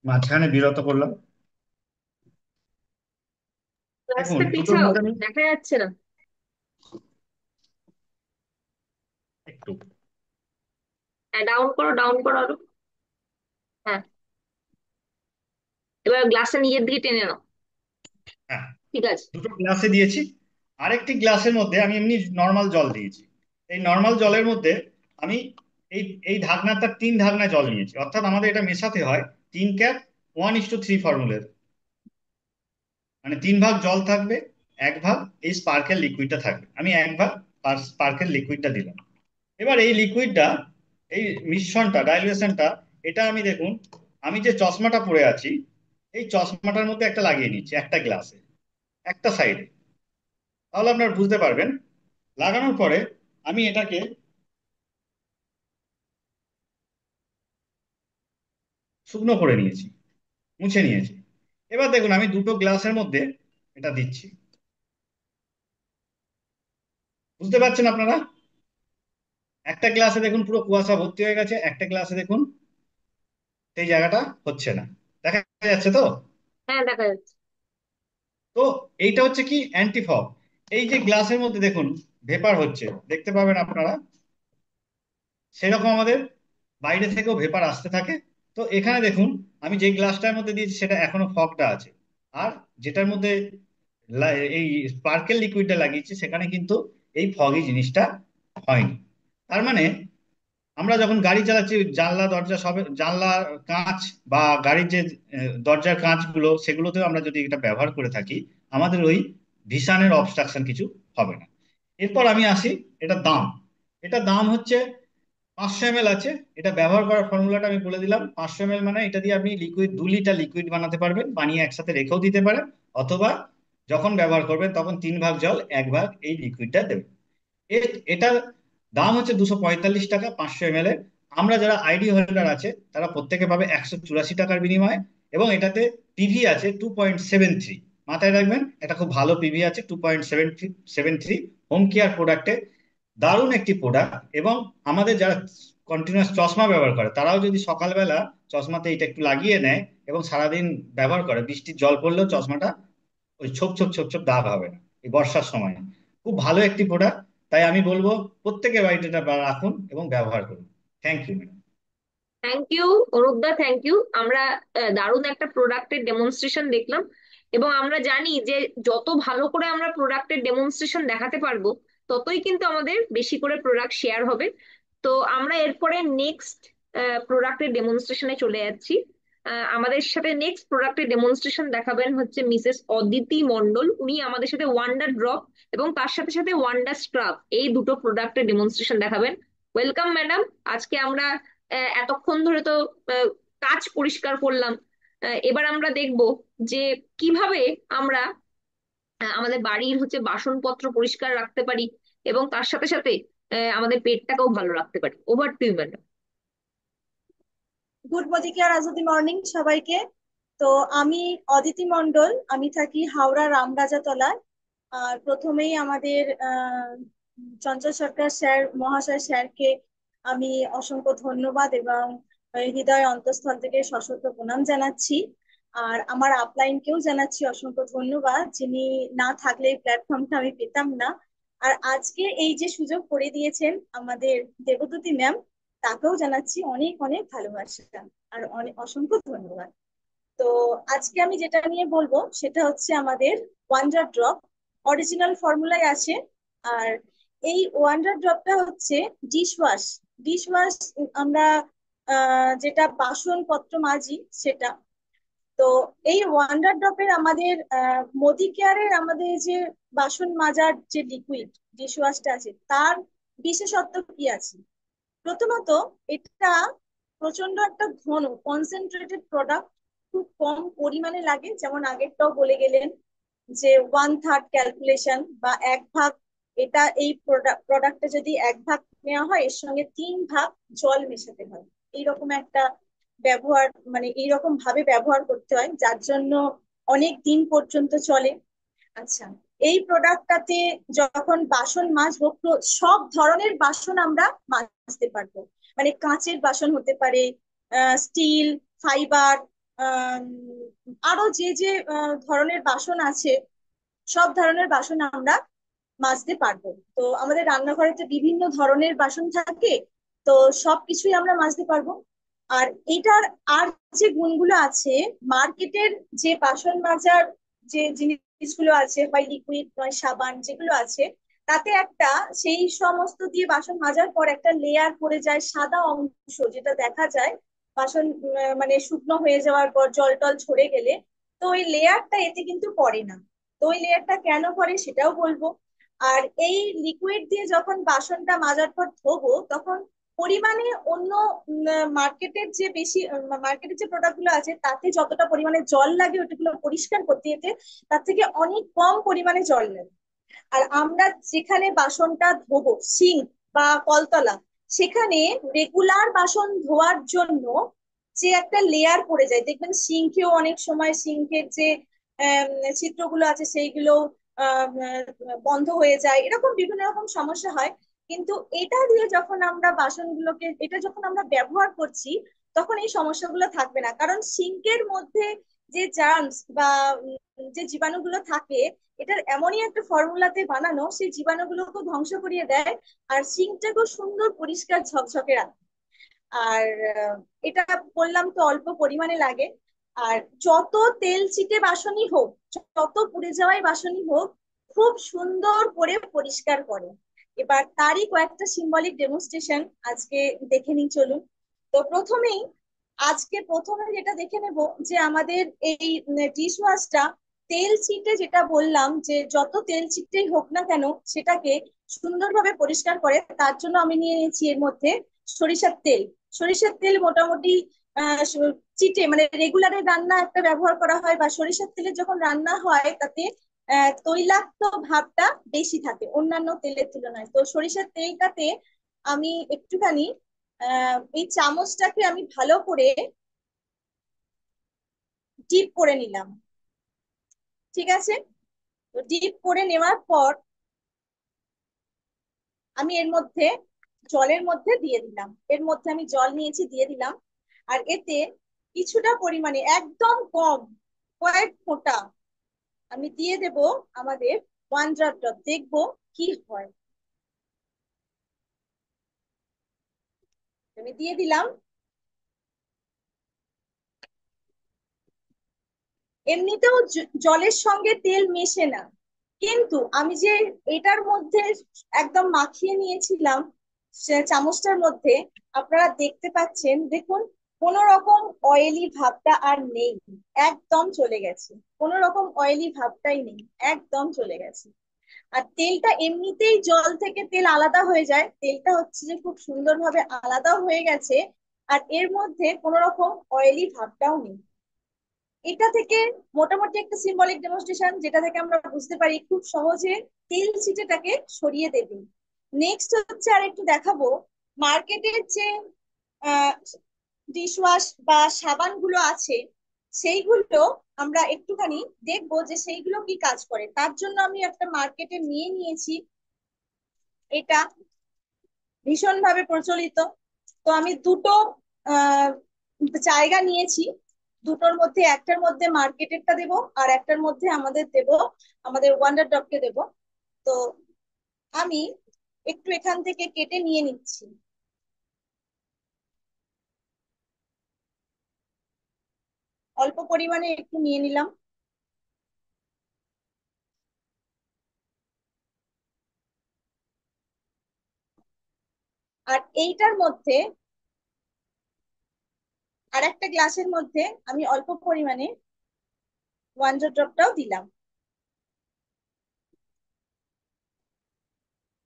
মাঝখানে বিরত করলাম। দেখুন গ্লাসটা দুটোর পিছাও, মধ্যে আমি দেখা যাচ্ছে না। একটু, হ্যাঁ, ডাউন করো, ডাউন করো আরো। হ্যাঁ, এবার গ্লাসটা নিজের দিকে টেনে নাও। হ্যাঁ, ঠিক আছে। দুটো গ্লাসে দিয়েছি। আরেকটি গ্লাসের মধ্যে আমি এমনি নর্মাল জল দিয়েছি। এই নর্মাল জলের মধ্যে আমি এই এই ঢাকনাটা 3 ঢাকনা জল নিয়েছি, অর্থাৎ আমাদের এটা মেশাতে হয় 3 ক্যাপ 1:3 ফর্মুলার। মানে 3 ভাগ জল থাকবে, 1 ভাগ এই স্পার্কেল লিকুইডটা থাকবে। আমি 1 ভাগ স্পার্কেল লিকুইডটা দিলাম। এবার এই লিকুইডটা, এই মিশ্রণটা, ডাইলুশনটা, এটা আমি দেখুন, আমি যে চশমাটা পরে আছি এই চশমাটার মধ্যে একটা লাগিয়ে নিচ্ছি, একটা গ্লাসে, একটা সাইডে। তাহলে আপনারা বুঝতে পারবেন। লাগানোর পরে আমি এটাকে শুকনো করে নিয়েছি, মুছে নিয়েছি। এবার দেখুন আমি দুটো গ্লাসের মধ্যে এটা দিচ্ছি। বুঝতে পারছেন আপনারা? একটা গ্লাসে দেখুন পুরো কুয়াশা ভর্তি হয়ে গেছে, একটা গ্লাসে দেখুন সেই জায়গাটা হচ্ছে না। দেখা যাচ্ছে তো? হ্যাঁ, দেখা যাচ্ছে। তো এইটা হচ্ছে কি, অ্যান্টি ফগ। এই যে গ্লাসের মধ্যে দেখুন ভেপার হচ্ছে, দেখতে পাবেন আপনারা, সেরকম আমাদের বাইরে থেকেও ভেপার আসতে থাকে। তো এখানে দেখুন আমি যে গ্লাসটার মধ্যে দিয়েছি সেটা এখনো ফগটা আছে, আর যেটার মধ্যে এই স্পার্কেল লিকুইডটা লাগিয়েছি সেখানে কিন্তু এই ফগি জিনিসটা হয়নি। তার মানে আমরা যখন গাড়ি চালাচ্ছি, জানলা দরজা সব, জানলা কাঁচ বা গাড়ির যে দরজার কাঁচগুলো, সেগুলোতেও আমরা যদি এটা ব্যবহার করে থাকি, আমাদের ওই ভিশানের অবস্ট্রাকশন কিছু হবে না। এরপর আমি আসি, এটা দাম। এটা দাম হচ্ছে 500 ml আছে। এটা ব্যবহার করার ফর্মুলাটা আমি বলে দিলাম। 500 ml মানে এটা দিয়ে আপনি লিকুইড 2 লিটার লিকুইড বানাতে পারবেন, বানিয়ে একসাথে রেখেও দিতে পারেন। অথবা যখন ব্যবহার করবেন তখন 3 ভাগ জল 1 ভাগ এই লিকুইডটা দেবেন। এটার দাম হচ্ছে 245 টাকা 500 ml এর। আমরা যারা আইডি হোল্ডার আছে তারা প্রত্যেকে পাবে 184 টাকার বিনিময়ে। এবং এটাতে পিভি আছে 2.73। মাথায় রাখবেন, এটা খুব ভালো পিভি আছে 2.73। হোম কেয়ার প্রোডাক্টে দারুণ একটি প্রোডাক্ট। এবং আমাদের যারা কন্টিনিউয়াস চশমা ব্যবহার করে তারাও যদি সকালবেলা চশমাতে এটা একটু লাগিয়ে নেয় এবং সারাদিন ব্যবহার করে, বৃষ্টির জল পড়লেও চশমাটা ওই ছোপ ছোপ ছোপ ছোপ দাগ হবে না এই বর্ষার সময়। খুব ভালো একটি প্রোডাক্ট। তাই আমি বলবো প্রত্যেকে বাড়িতে এটা রাখুন এবং ব্যবহার করুন। Thank you madam. Thank you অনুপদা, থ্যাংক ইউ। আমরা দারুণ একটা প্রোডাক্টের ডেমনস্ট্রেশন দেখলাম, এবং আমরা জানি যে যত ভালো করে আমরা প্রোডাক্টের ডেমনস্ট্রেশন দেখাতে পারবো ততই কিন্তু আমাদের বেশি করে প্রোডাক্ট শেয়ার হবে। তো আমরা এরপরে নেক্সট প্রোডাক্টের ডেমনস্ট্রেশনে চলে যাচ্ছি। আমাদের সাথে নেক্সট প্রোডাক্টের ডেমনস্ট্রেশন দেখাবেন হচ্ছে মিসেস অদিতি মন্ডল। উনি আমাদের সাথে ওয়ান্ডার ড্রপ এবং তার সাথে সাথে ওয়ান্ডার স্ক্রাব, এই দুটো প্রোডাক্টের ডেমনস্ট্রেশন দেখাবেন। Welcome madam. আজকে আমরা এতক্ষণ ধরে তো আহ, কাঁচ পরিষ্কার করলাম। এবার আমরা দেখব যে কিভাবে আমরা আমাদের বাড়ির হচ্ছে বাসনপত্র পরিষ্কার রাখতে পারি এবং তার সাথে সাথে আমাদের পেটটাকেও ভালো রাখতে পারি। Over to you madam. Good morning আর আজকে মর্নিং সবাইকে। তো আমি অদিতি মন্ডল, আমি থাকি হাওড়া রামরাজাতলায়। আর প্রথমেই আমাদের চঞ্চল সরকার স্যার মহাশয় স্যারকে আমি অসংখ্য ধন্যবাদ এবং হৃদয় অন্তঃস্থল থেকে সশ্রদ্ধ প্রণাম জানাচ্ছি। আর আমার আপলাইনকেও জানাচ্ছি অসংখ্য ধন্যবাদ, যিনি না থাকলে এই প্ল্যাটফর্মটা আমি পেতাম না। আর আজকে এই যে সুযোগ করে দিয়েছেন আমাদের দেবদূতি ম্যাম, তাকেও জানাচ্ছি অনেক অনেক ভালোবাসা আর অনেক অসংখ্য ধন্যবাদ। তো আজকে আমি যেটা নিয়ে বলবো সেটা হচ্ছে আমাদের ওয়ান্ডার ড্রপ। অরিজিনাল ফর্মুলায় আছে। আর এই ওয়ান্ডার ড্রপটা হচ্ছে ডিশ ওয়াশ আমরা যেটা বাসনপত্র মাজি সেটা। তো এই ওয়ান্ডার ড্রপের আমাদের মোদি কেয়ারের আমাদের যে বাসন মাজার যে লিকুইড ডিশ ওয়াশটা আছে তার বিশেষত্ব কি আছে। প্রথমত, এটা প্রচন্ড একটা ঘন কনসেন্ট্রেটেড প্রোডাক্ট, খুব কম পরিমাণে লাগে। যেমন আগেরটাও বলে গেলেন যে 1/3 ক্যালকুলেশন বা 1 ভাগ এটা এই প্রোডাক্টটা যদি 1 ভাগ নেওয়া হয়, এর সঙ্গে 3 ভাগ জল মেশাতে হয়। এইরকম একটা ব্যবহার, মানে এইরকম ভাবে ব্যবহার করতে হয়, যার জন্য অনেক দিন পর্যন্ত চলে। আচ্ছা, এই প্রোডাক্টটাতে যখন বাসন মাজবো, সব ধরনের বাসন আমরা মাজতে পারবো। মানে কাঁচের বাসন হতে পারে, স্টিল, ফাইবার, আরো যে যে ধরনের বাসন আছে, সব ধরনের বাসন আমরা মাজতে পারবো। তো আমাদের রান্নাঘরে তো বিভিন্ন ধরনের বাসন থাকে, তো সবকিছুই আমরা মাজতে পারবো। আর এটার আর যে গুণগুলো আছে, মার্কেটের যে বাসন মাজার যে জিনিসগুলো আছে, হয় লিকুইড নয় সাবান যেগুলো আছে, তাতে একটা, সেই সমস্ত দিয়ে বাসন মাজার পর একটা লেয়ার পড়ে যায়, সাদা অংশ যেটা দেখা যায় বাসন মানে শুকনো হয়ে যাওয়ার পর জল টল ঝরে গেলে। তো ওই লেয়ারটা এতে কিন্তু পড়ে না। তো ওই লেয়ারটা কেন পড়ে সেটাও বলবো। আর এই লিকুইড দিয়ে যখন বাসনটা মাজার পর ধোবো, তখন পরিমাণে অন্য মার্কেটের যে বেশি, মার্কেটের যে প্রোডাক্ট গুলো আছে তাতে যতটা পরিমাণে জল লাগে ওটাগুলো পরিষ্কার করতে, এতে তার থেকে অনেক কম পরিমাণে জল লাগে। আর আমরা যেখানে বাসনটা ধোবো, সিঙ্ক বা কলতলা, সেখানে রেগুলার বাসন ধোয়ার জন্য যে একটা লেয়ার পড়ে যায়, দেখবেন সিঙ্কেও অনেক সময় সিঙ্কের যে ছিদ্রগুলো আছে সেইগুলো বন্ধ হয়ে যায়, এরকম বিভিন্ন রকম সমস্যা হয়। কিন্তু এটা দিয়ে যখন আমরা বাসনগুলোকে, এটা যখন আমরা ব্যবহার করছি, তখন এই সমস্যাগুলো থাকবে না। কারণ সিঙ্কের মধ্যে যে জার্মস বা যে জীবাণুগুলো থাকে, এটার এমনই একটা ফর্মুলাতে বানানো, সেই জীবাণুগুলোকে ধ্বংস করিয়ে দেয়, আর সিঙ্কটাকেও সুন্দর পরিষ্কার ঝকঝকে রাখে। আর এটা বললাম তো অল্প পরিমাণে লাগে। আর যত তেল চিটে বাসনই হোক, যত পুড়ে যাওয়াই বাসনই হোক, খুব সুন্দর করে পরিষ্কার করে। এবার তারই কয়েকটা সিম্বলিক ডেমনস্ট্রেশন আজকে দেখে নিই, চলুন। তো প্রথমে যেটা দেখে নেব, যে আমাদের এই ডিশ ওয়াশটা তেল চিটে, যেটা বললাম যে যত তেল চিটেই হোক না কেন সেটাকে সুন্দরভাবে পরিষ্কার করে। তার জন্য আমি নিয়ে নিয়েছি এর মধ্যে সরিষার তেল। সরিষার তেল মোটামুটি চিটে, মানে রেগুলারের রান্না একটা ব্যবহার করা হয়, বা সরিষার তেলে যখন রান্না হয় তাতে তৈলাক্ত ভাবটা বেশি থাকে অন্যান্য তেলের তুলনায়। তো সরিষার তেলটাতে আমি একটুখানি এই চামচটাকে আমি ভালো করে ডিপ করে নিলাম। ঠিক আছে, তো ডিপ করে নেওয়ার পর আমি এর মধ্যে, জলের মধ্যে দিয়ে দিলাম। এর মধ্যে আমি জল নিয়েছি, দিয়ে দিলাম। আর এতে কিছুটা পরিমাণে, একদম কম, কয়েক ফোঁটা আমি দিয়ে দেব আমাদের 1 ড্রপ। দেখবো কি হয়। আমি দিয়ে দিলাম। এমনিতেও জলের সঙ্গে তেল মেশে না, কিন্তু আমি যে এটার মধ্যে একদম মাখিয়ে নিয়েছিলাম চামচটার মধ্যে, আপনারা দেখতে পাচ্ছেন, দেখুন, কোন রকম অয়েলি ভাবটা আর নেই, একদম চলে গেছে। কোন রকম অয়েলি ভাবটাই নেই, একদম চলে গেছে। আর তেলটা এমনিতেই জল থেকে তেল আলাদা হয়ে যায়, তেলটা হচ্ছে যে খুব সুন্দরভাবে আলাদাও হয়ে গেছে। আর এর মধ্যে কোন রকম অয়েলি ভাবটাও নেই। এটা থেকে মোটামুটি একটা সিম্বলিক ডেমনস্ট্রেশন, যেটা থেকে আমরা বুঝতে পারি খুব সহজে তেল চিটেটাকে সরিয়ে দেবে। নেক্সট হচ্ছে আর একটু দেখাবো, মার্কেটের যে ডিশওয়াশ বা সাবান গুলো আছে, সেইগুলো আমরা একটুখানি দেখবো যে সেইগুলো কি কাজ করে। তার জন্য আমি একটা মার্কেটে নিয়ে নিয়েছি, এটা ভীষণভাবে প্রচলিত। তো আমি দুটো আহ জায়গা নিয়েছি, দুটোর মধ্যে একটার মধ্যে মার্কেটেরটা দেবো, আর একটার মধ্যে আমাদের দেবো, আমাদের ওয়ান্ডার ডগকে দেবো। তো আমি একটু এখান থেকে কেটে নিয়ে নিচ্ছি। অল্প পরিমাণে একটু নিয়ে নিলাম। আর এইটার মধ্যে, আর একটা গ্লাসের মধ্যে আমি অল্প পরিমাণে ওয়ান্ডার ড্রপটাও দিলাম।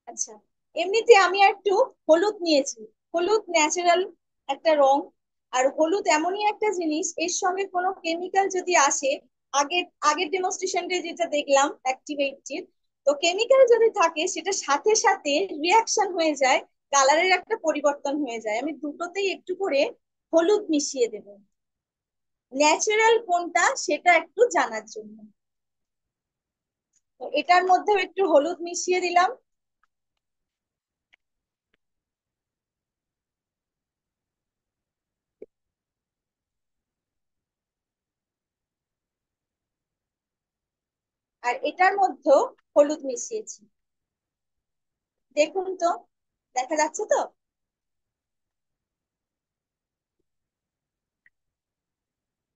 আচ্ছা, এমনিতে আমি একটু হলুদ নিয়েছি। হলুদ ন্যাচারাল একটা রং। আর হলুদ এমনই একটা জিনিস, এর সঙ্গে কোনো কেমিক্যাল যদি আসে, আগের আগের ডেমনস্ট্রেশনটা যেটা দেখলাম অ্যাক্টিভেটেড, তো কেমিক্যাল যদি থাকে সেটা সাথে সাথে রিয়াকশন হয়ে যায়, কালারের একটা পরিবর্তন হয়ে যায়। আমি দুটোতেই একটু করে হলুদ মিশিয়ে দেব, ন্যাচারাল কোনটা সেটা একটু জানার জন্য। তো এটার মধ্যেও একটু হলুদ মিশিয়ে দিলাম। আর এটার মধ্যেও হলুদ মিশিয়েছি, দেখুন তো, দেখা যাচ্ছে তো?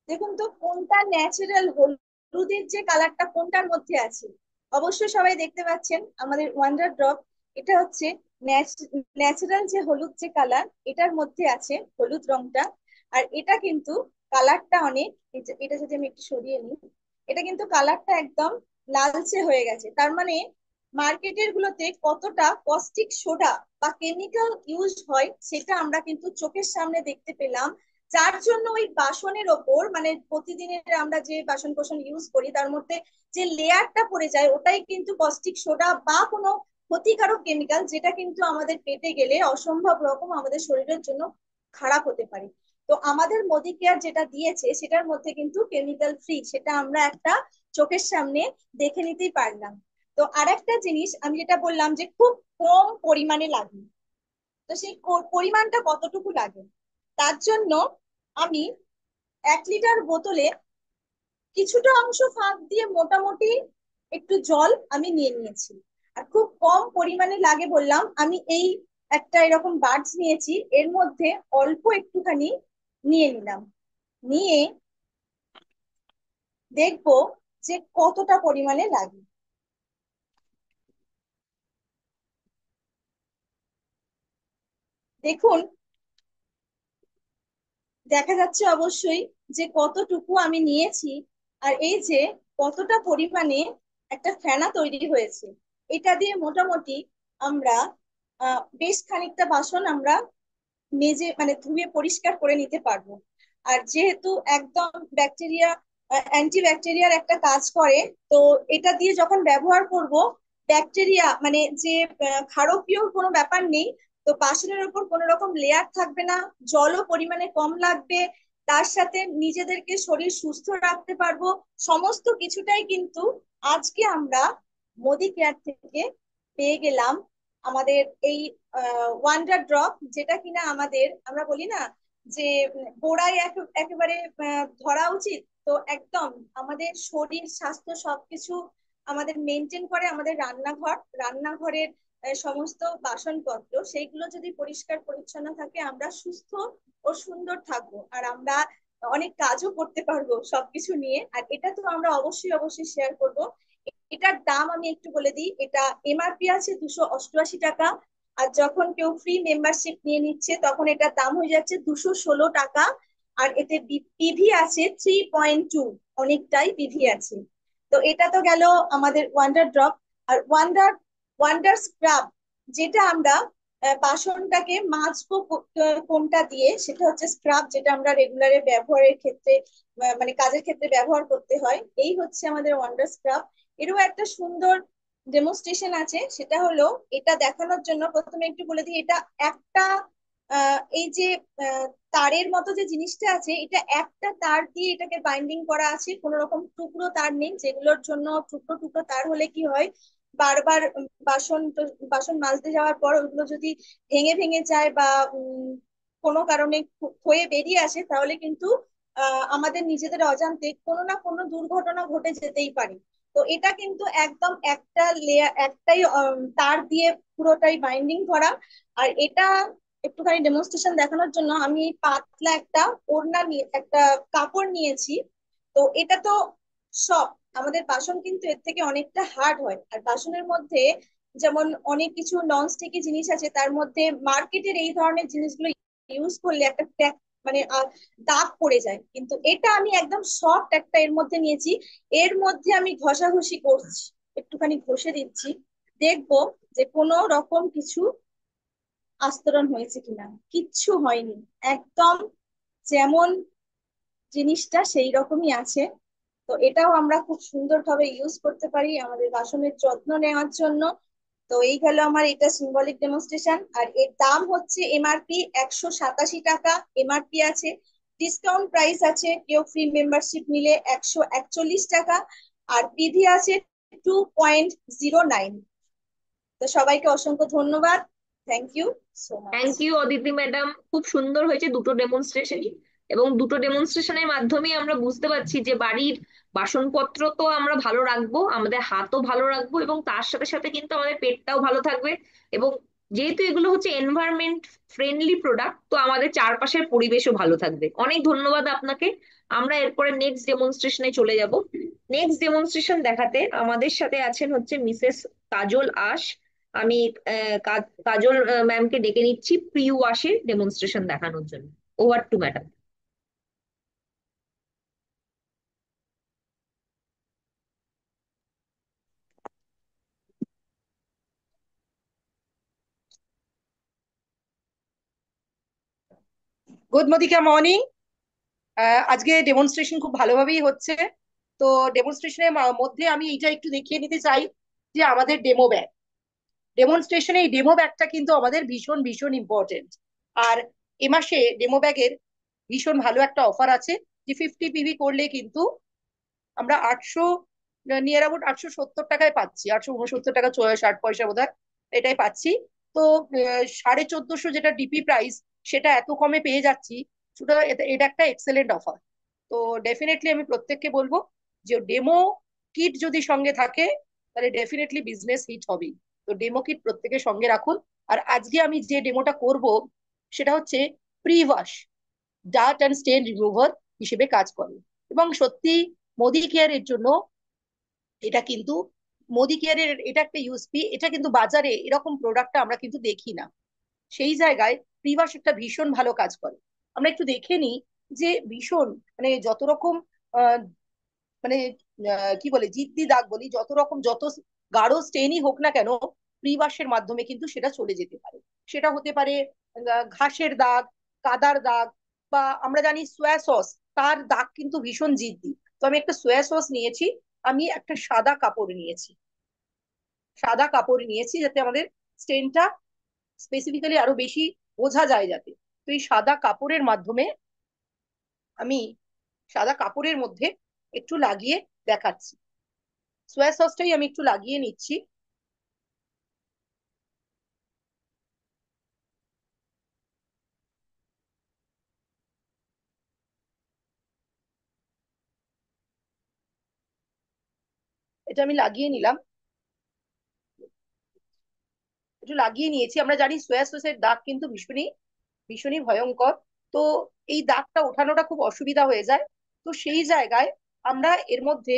দেখুন তো কোনটা ন্যাচারাল, হলুদের যে কালারটা কোনটার মধ্যে আছে। অবশ্যই সবাই দেখতে পাচ্ছেন আমাদের ওয়ান্ডার ড্রপ, এটা হচ্ছে ন্যাচারাল যে হলুদ যে কালার, এটার মধ্যে আছে হলুদ রংটা। আর এটা কিন্তু কালারটা অনেক, এটা যদি আমি একটু সরিয়ে নিই, এটা কিন্তু কালারটা একদম লালচে হয়ে গেছে। তার মানে মার্কেটের গুলোতে কতটা কস্টিক সোডা বা কেমিক্যাল ইউজ হয় সেটা আমরা কিন্তু চোখের সামনে দেখতে পেলাম। যার জন্য ওই বাসনের ওপর, মানে প্রতিদিনের আমরা যে বাসন কোসন ইউজ করি তার মধ্যে যে লেয়ারটা পড়ে যায় ওটাই কিন্তু কস্টিক সোডা বা কোনো ক্ষতিকারক কেমিক্যাল, যেটা কিন্তু আমাদের পেটে গেলে অসম্ভব রকম আমাদের শরীরের জন্য খারাপ হতে পারে। তো আমাদের মোদি কেয়ার যেটা দিয়েছে সেটার মধ্যে কিন্তু কেমিক্যাল ফ্রি, সেটা আমরা একটা চোখের সামনে দেখে নিতেই পারলাম। তো আরেকটা জিনিস আমি যেটা বললাম যে খুব কম পরিমাণে লাগে, তো সেই পরিমাণটা কতটুকু লাগে তার জন্য আমি 1 লিটার বোতলে কিছুটা অংশ ফাঁক দিয়ে মোটামুটি একটু জল আমি নিয়ে নিয়েছি। আর খুব কম পরিমাণে লাগে বললাম, আমি এই একটা এরকম বাডস নিয়েছি, এর মধ্যে অল্প একটুখানি নিয়ে নিলাম, নিয়ে দেখবো যে কতটা পরিমাণে লাগে। দেখুন, দেখা যাচ্ছে অবশ্যই যে কতটুকু আমি নিয়েছি। আর এই যে কতটা পরিমাণে একটা ফেনা তৈরি হয়েছে, এটা দিয়ে মোটামুটি আমরা বেশ খানিকটা বাসন আমরা মেজে মানে ধুয়ে পরিষ্কার করে নিতে পারবো। আর যেহেতু একদম ব্যাকটেরিয়া, অ্যান্টি ব্যাকটেরিয়ার একটা কাজ করে, তো এটা দিয়ে যখন ব্যবহার করব, ব্যাকটেরিয়া মানে যে ক্ষারকীয় কোনো ব্যাপার নেই, তো বাসনের উপর কোনো রকম লেয়ার থাকবে না, জলও পরিমাণে কম লাগবে, তার সাথে নিজেদেরকে শরীর সুস্থ রাখতে পারবো। সমস্ত কিছুটাই কিন্তু আজকে আমরা মোদি কেয়ার থেকে পেয়ে গেলাম। আমাদের এই ওয়ান্ডার ড্রপ, যেটা কিনা আমাদের, আমরা বলি না যে গোড়ায় একেবারে ধরা উচিত, তো একদম আমাদের শরীর স্বাস্থ্য সবকিছু আমাদের মেনটেন করে। আমাদের রান্নাঘরের সমস্ত বাসনপত্র সেইগুলো যদি পরিষ্কার পরিচ্ছন্ন থাকে, আমরা সুস্থ ও সুন্দর থাকবো, আর আমরা অনেক কাজও করতে পারবো সবকিছু নিয়ে। আর এটা তো আমরা অবশ্যই অবশ্যই শেয়ার করব। এটার দাম আমি একটু বলে দিই, এটা এমআরপি আছে 288 টাকা, আর যখন কেউ ফ্রি মেম্বারশিপ নিয়ে নিচ্ছে তখন এটার দাম হয়ে যাচ্ছে 216 টাকা। আর এতে পিভি আছে 3.2, অনেকটাই পিভি আছে। তো এটা তো গেল আমাদের ওয়ান্ডার ড্রপ। আর ওয়ান্ডার স্ক্রাব, যেটা আমরা বাসনটাকে মাজবো কোনটা দিয়ে, সেটা হচ্ছে স্ক্রাব, যেটা আমরা রেগুলারে ব্যবহারের ক্ষেত্রে মানে কাজের ক্ষেত্রে ব্যবহার করতে হয়, এই হচ্ছে আমাদের ওয়ান্ডার স্ক্রাব। এরও একটা সুন্দর ডেমোনস্ট্রেশন আছে, সেটা হলো এটা দেখানোর জন্য প্রথমে একটু বলে দিই, এটা একটা এই যে তারের মতো যে জিনিসটা আছে, এটা একটা তার দিয়ে এটাকে বাইন্ডিং করা আছে, কোনো রকম টুকরো তার নেই, যেগুলোর জন্য টুকরো টুকরো তার হলে কি হয়, বারবার বাসন মাজতে যাওয়ার পর ওগুলো যদি ভেঙে ভেঙে যায় বা কোনো কারণে ক্ষয়ে বেরিয়ে আসে, তাহলে কিন্তু আমাদের নিজেদের অজান্তে কোনো না কোনো দুর্ঘটনা ঘটে যেতেই পারে। তো এটা কিন্তু একদম একটা লেয়ার, একটাই তার দিয়ে পুরোটাই বাইন্ডিং করা। আর এটা একটুখানি ডেমনস্ট্রেশন দেখানোর জন্য আমি পাতলা একটা ওড়না নিয়ে একটা কাপড় নিয়েছি। তো এটা তো সব আমাদের বাসন কিন্তু এর থেকে অনেকটা হার্ড হয়। আর বাসনের মধ্যে যেমন অনেক কিছু নন স্টিকি জিনিস আছে, তার মধ্যে মার্কেটের এই ধরনের জিনিসগুলো ইউজ করলে একটা মানে দাগ পড়ে যায়, কিন্তু এটা আমি একদম সফট একটা এর মধ্যে নিয়েছি। এর মধ্যে আমি ঘষাঘষি করছি, একটুখানি ঘষে দিচ্ছি, দেখবো যে কোনো রকম কিছু আস্তরণ হয়েছে কিনা। কিচ্ছু হয়নি, একদম যেমন জিনিসটা সেই রকমই আছে। তো এটাও আমরা খুব সুন্দরভাবে ইউজ করতে পারি আমাদের বাসনের যত্ন নেওয়ার জন্য। তো এই গেল আমার এটা সিম্বলিক ডেমনস্ট্রেশন। আর এর দাম হচ্ছে এমআরপি 187 টাকা এমআরপি আছে। ডিসকাউন্ট প্রাইস আছে, কেউ ফ্রি মেম্বারশিপ নিলে 141 টাকা। আর পিভি আছে 2.09। তো সবাইকে অসংখ্য ধন্যবাদ। Thank you so much. Thank you Aditi madam, খুব সুন্দর হয়েছে দুটো ডেমনস্ট্রেশনই। এবং দুটো ডেমনস্ট্রেশনের মাধ্যমে আমরা বুঝতে পারছি যে বাড়ির বাসনপত্র তো আমরা ভালো রাখবো, আমাদের হাতও ভালো রাখবো, এবং তার সাথে সাথে কিন্তু আমাদের পেটটাও ভালো থাকবে। এবং যেহেতু এগুলো হচ্ছে এনভায়রনমেন্ট ফ্রেন্ডলি প্রোডাক্ট, তো আমাদের চারপাশের পরিবেশও ভালো থাকবে। অনেক ধন্যবাদ আপনাকে। আমরা এরপরে নেক্সট ডেমনস্ট্রেশনে চলে যাব। নেক্সট ডেমনস্ট্রেশন দেখাতে আমাদের সাথে আছেন হচ্ছে মিসেস কাজল আশ। আমি কাজল ম্যামকে ডেকে নিচ্ছি প্রি ওয়াশের ডেমনস্ট্রেশন দেখানোর জন্য। Over to madam. Good morning morning. আজকে ডেমনস্ট্রেশন খুব ভালোভাবেই হচ্ছে। তো ডেমনস্ট্রেশনের মধ্যে আমি এইটা একটু দেখিয়ে নিতে চাই যে আমাদের ডেমো ব্যাগ, ডেমনস্ট্রেশনে এই ডেমো ব্যাগটা কিন্তু আমাদের ভীষণ ভীষণ ইম্পর্টেন্ট। আর এ মাসে ডেমো ব্যাগের ভীষণ ভালো একটা অফার আছে, যে 50 পিভি করলে কিন্তু আমরা 800 নিয়ার অ্যাবাউট 870 টাকায় পাচ্ছি, 869 টাকা 60 পয়সা বোধ হয়, এটাই পাচ্ছি। তো 1450 যেটা ডিপি প্রাইস, সেটা এত কমে পেয়ে যাচ্ছি। সুতরাং এটা একটা এক্সেলেন্ট অফার। তো ডেফিনেটলি আমি প্রত্যেককে বলবো যে ডেমো কিট যদি সঙ্গে থাকে তাহলে ডেফিনেটলি বিজনেস হিট হবেই। তো ডেমো কিট প্রত্যেকের সঙ্গে রাখুন। আর আজকে আমি যে ডেমোটা করব সেটা হচ্ছে pre wash dirt and stain remover হিসেবে কাজ করে। এবং সত্যি মোদি কেয়ারের জন্য এটা কিন্তু, মোদি কেয়ারের এটা একটা ইউএসপি। এটা কিন্তু বাজারে এরকম প্রোডাক্টটা আমরা কিন্তু দেখি না। সেই জায়গায় প্রিভাস একটা ভীষণ ভালো কাজ করে। আমরা একটু দেখে নিই যে ভীষণ মানে যত রকম আহ, মানে কি বলে জিদ্দি দাগ বলি, যত রকম যত গাঢ় স্টেনই হোক না কেন, প্রিওয়াশের মাধ্যমে কিন্তু সেটা চলে যেতে পারে। সেটা হতে পারে ঘাসের দাগ, কাদার দাগ, বা আমরা জানি সোয়া সস, তার দাগ কিন্তু ভীষণ জিদ্দি। তো আমি একটা সোয়া সস নিয়েছি, আমি একটা সাদা কাপড় নিয়েছি, সাদা কাপড় নিয়েছি যাতে আমাদের স্টেনটা স্পেসিফিক্যালি আরো বেশি বোঝা যায় যাতে। তো এই সাদা কাপড়ের মাধ্যমে আমি সাদা কাপড়ের মধ্যে একটু লাগিয়ে দেখাচ্ছি। সোয়া সসটাই আমি একটু লাগিয়ে নিচ্ছি। এটা আমি লাগিয়ে নিলাম, একটু লাগিয়ে নিয়েছি। আমরা জানি সোয়া সসের দাগ কিন্তু ভীষণই ভীষণই ভয়ঙ্কর। তো এই দাগটা ওঠানোটা খুব অসুবিধা হয়ে যায়। তো সেই জায়গায় আমরা এর মধ্যে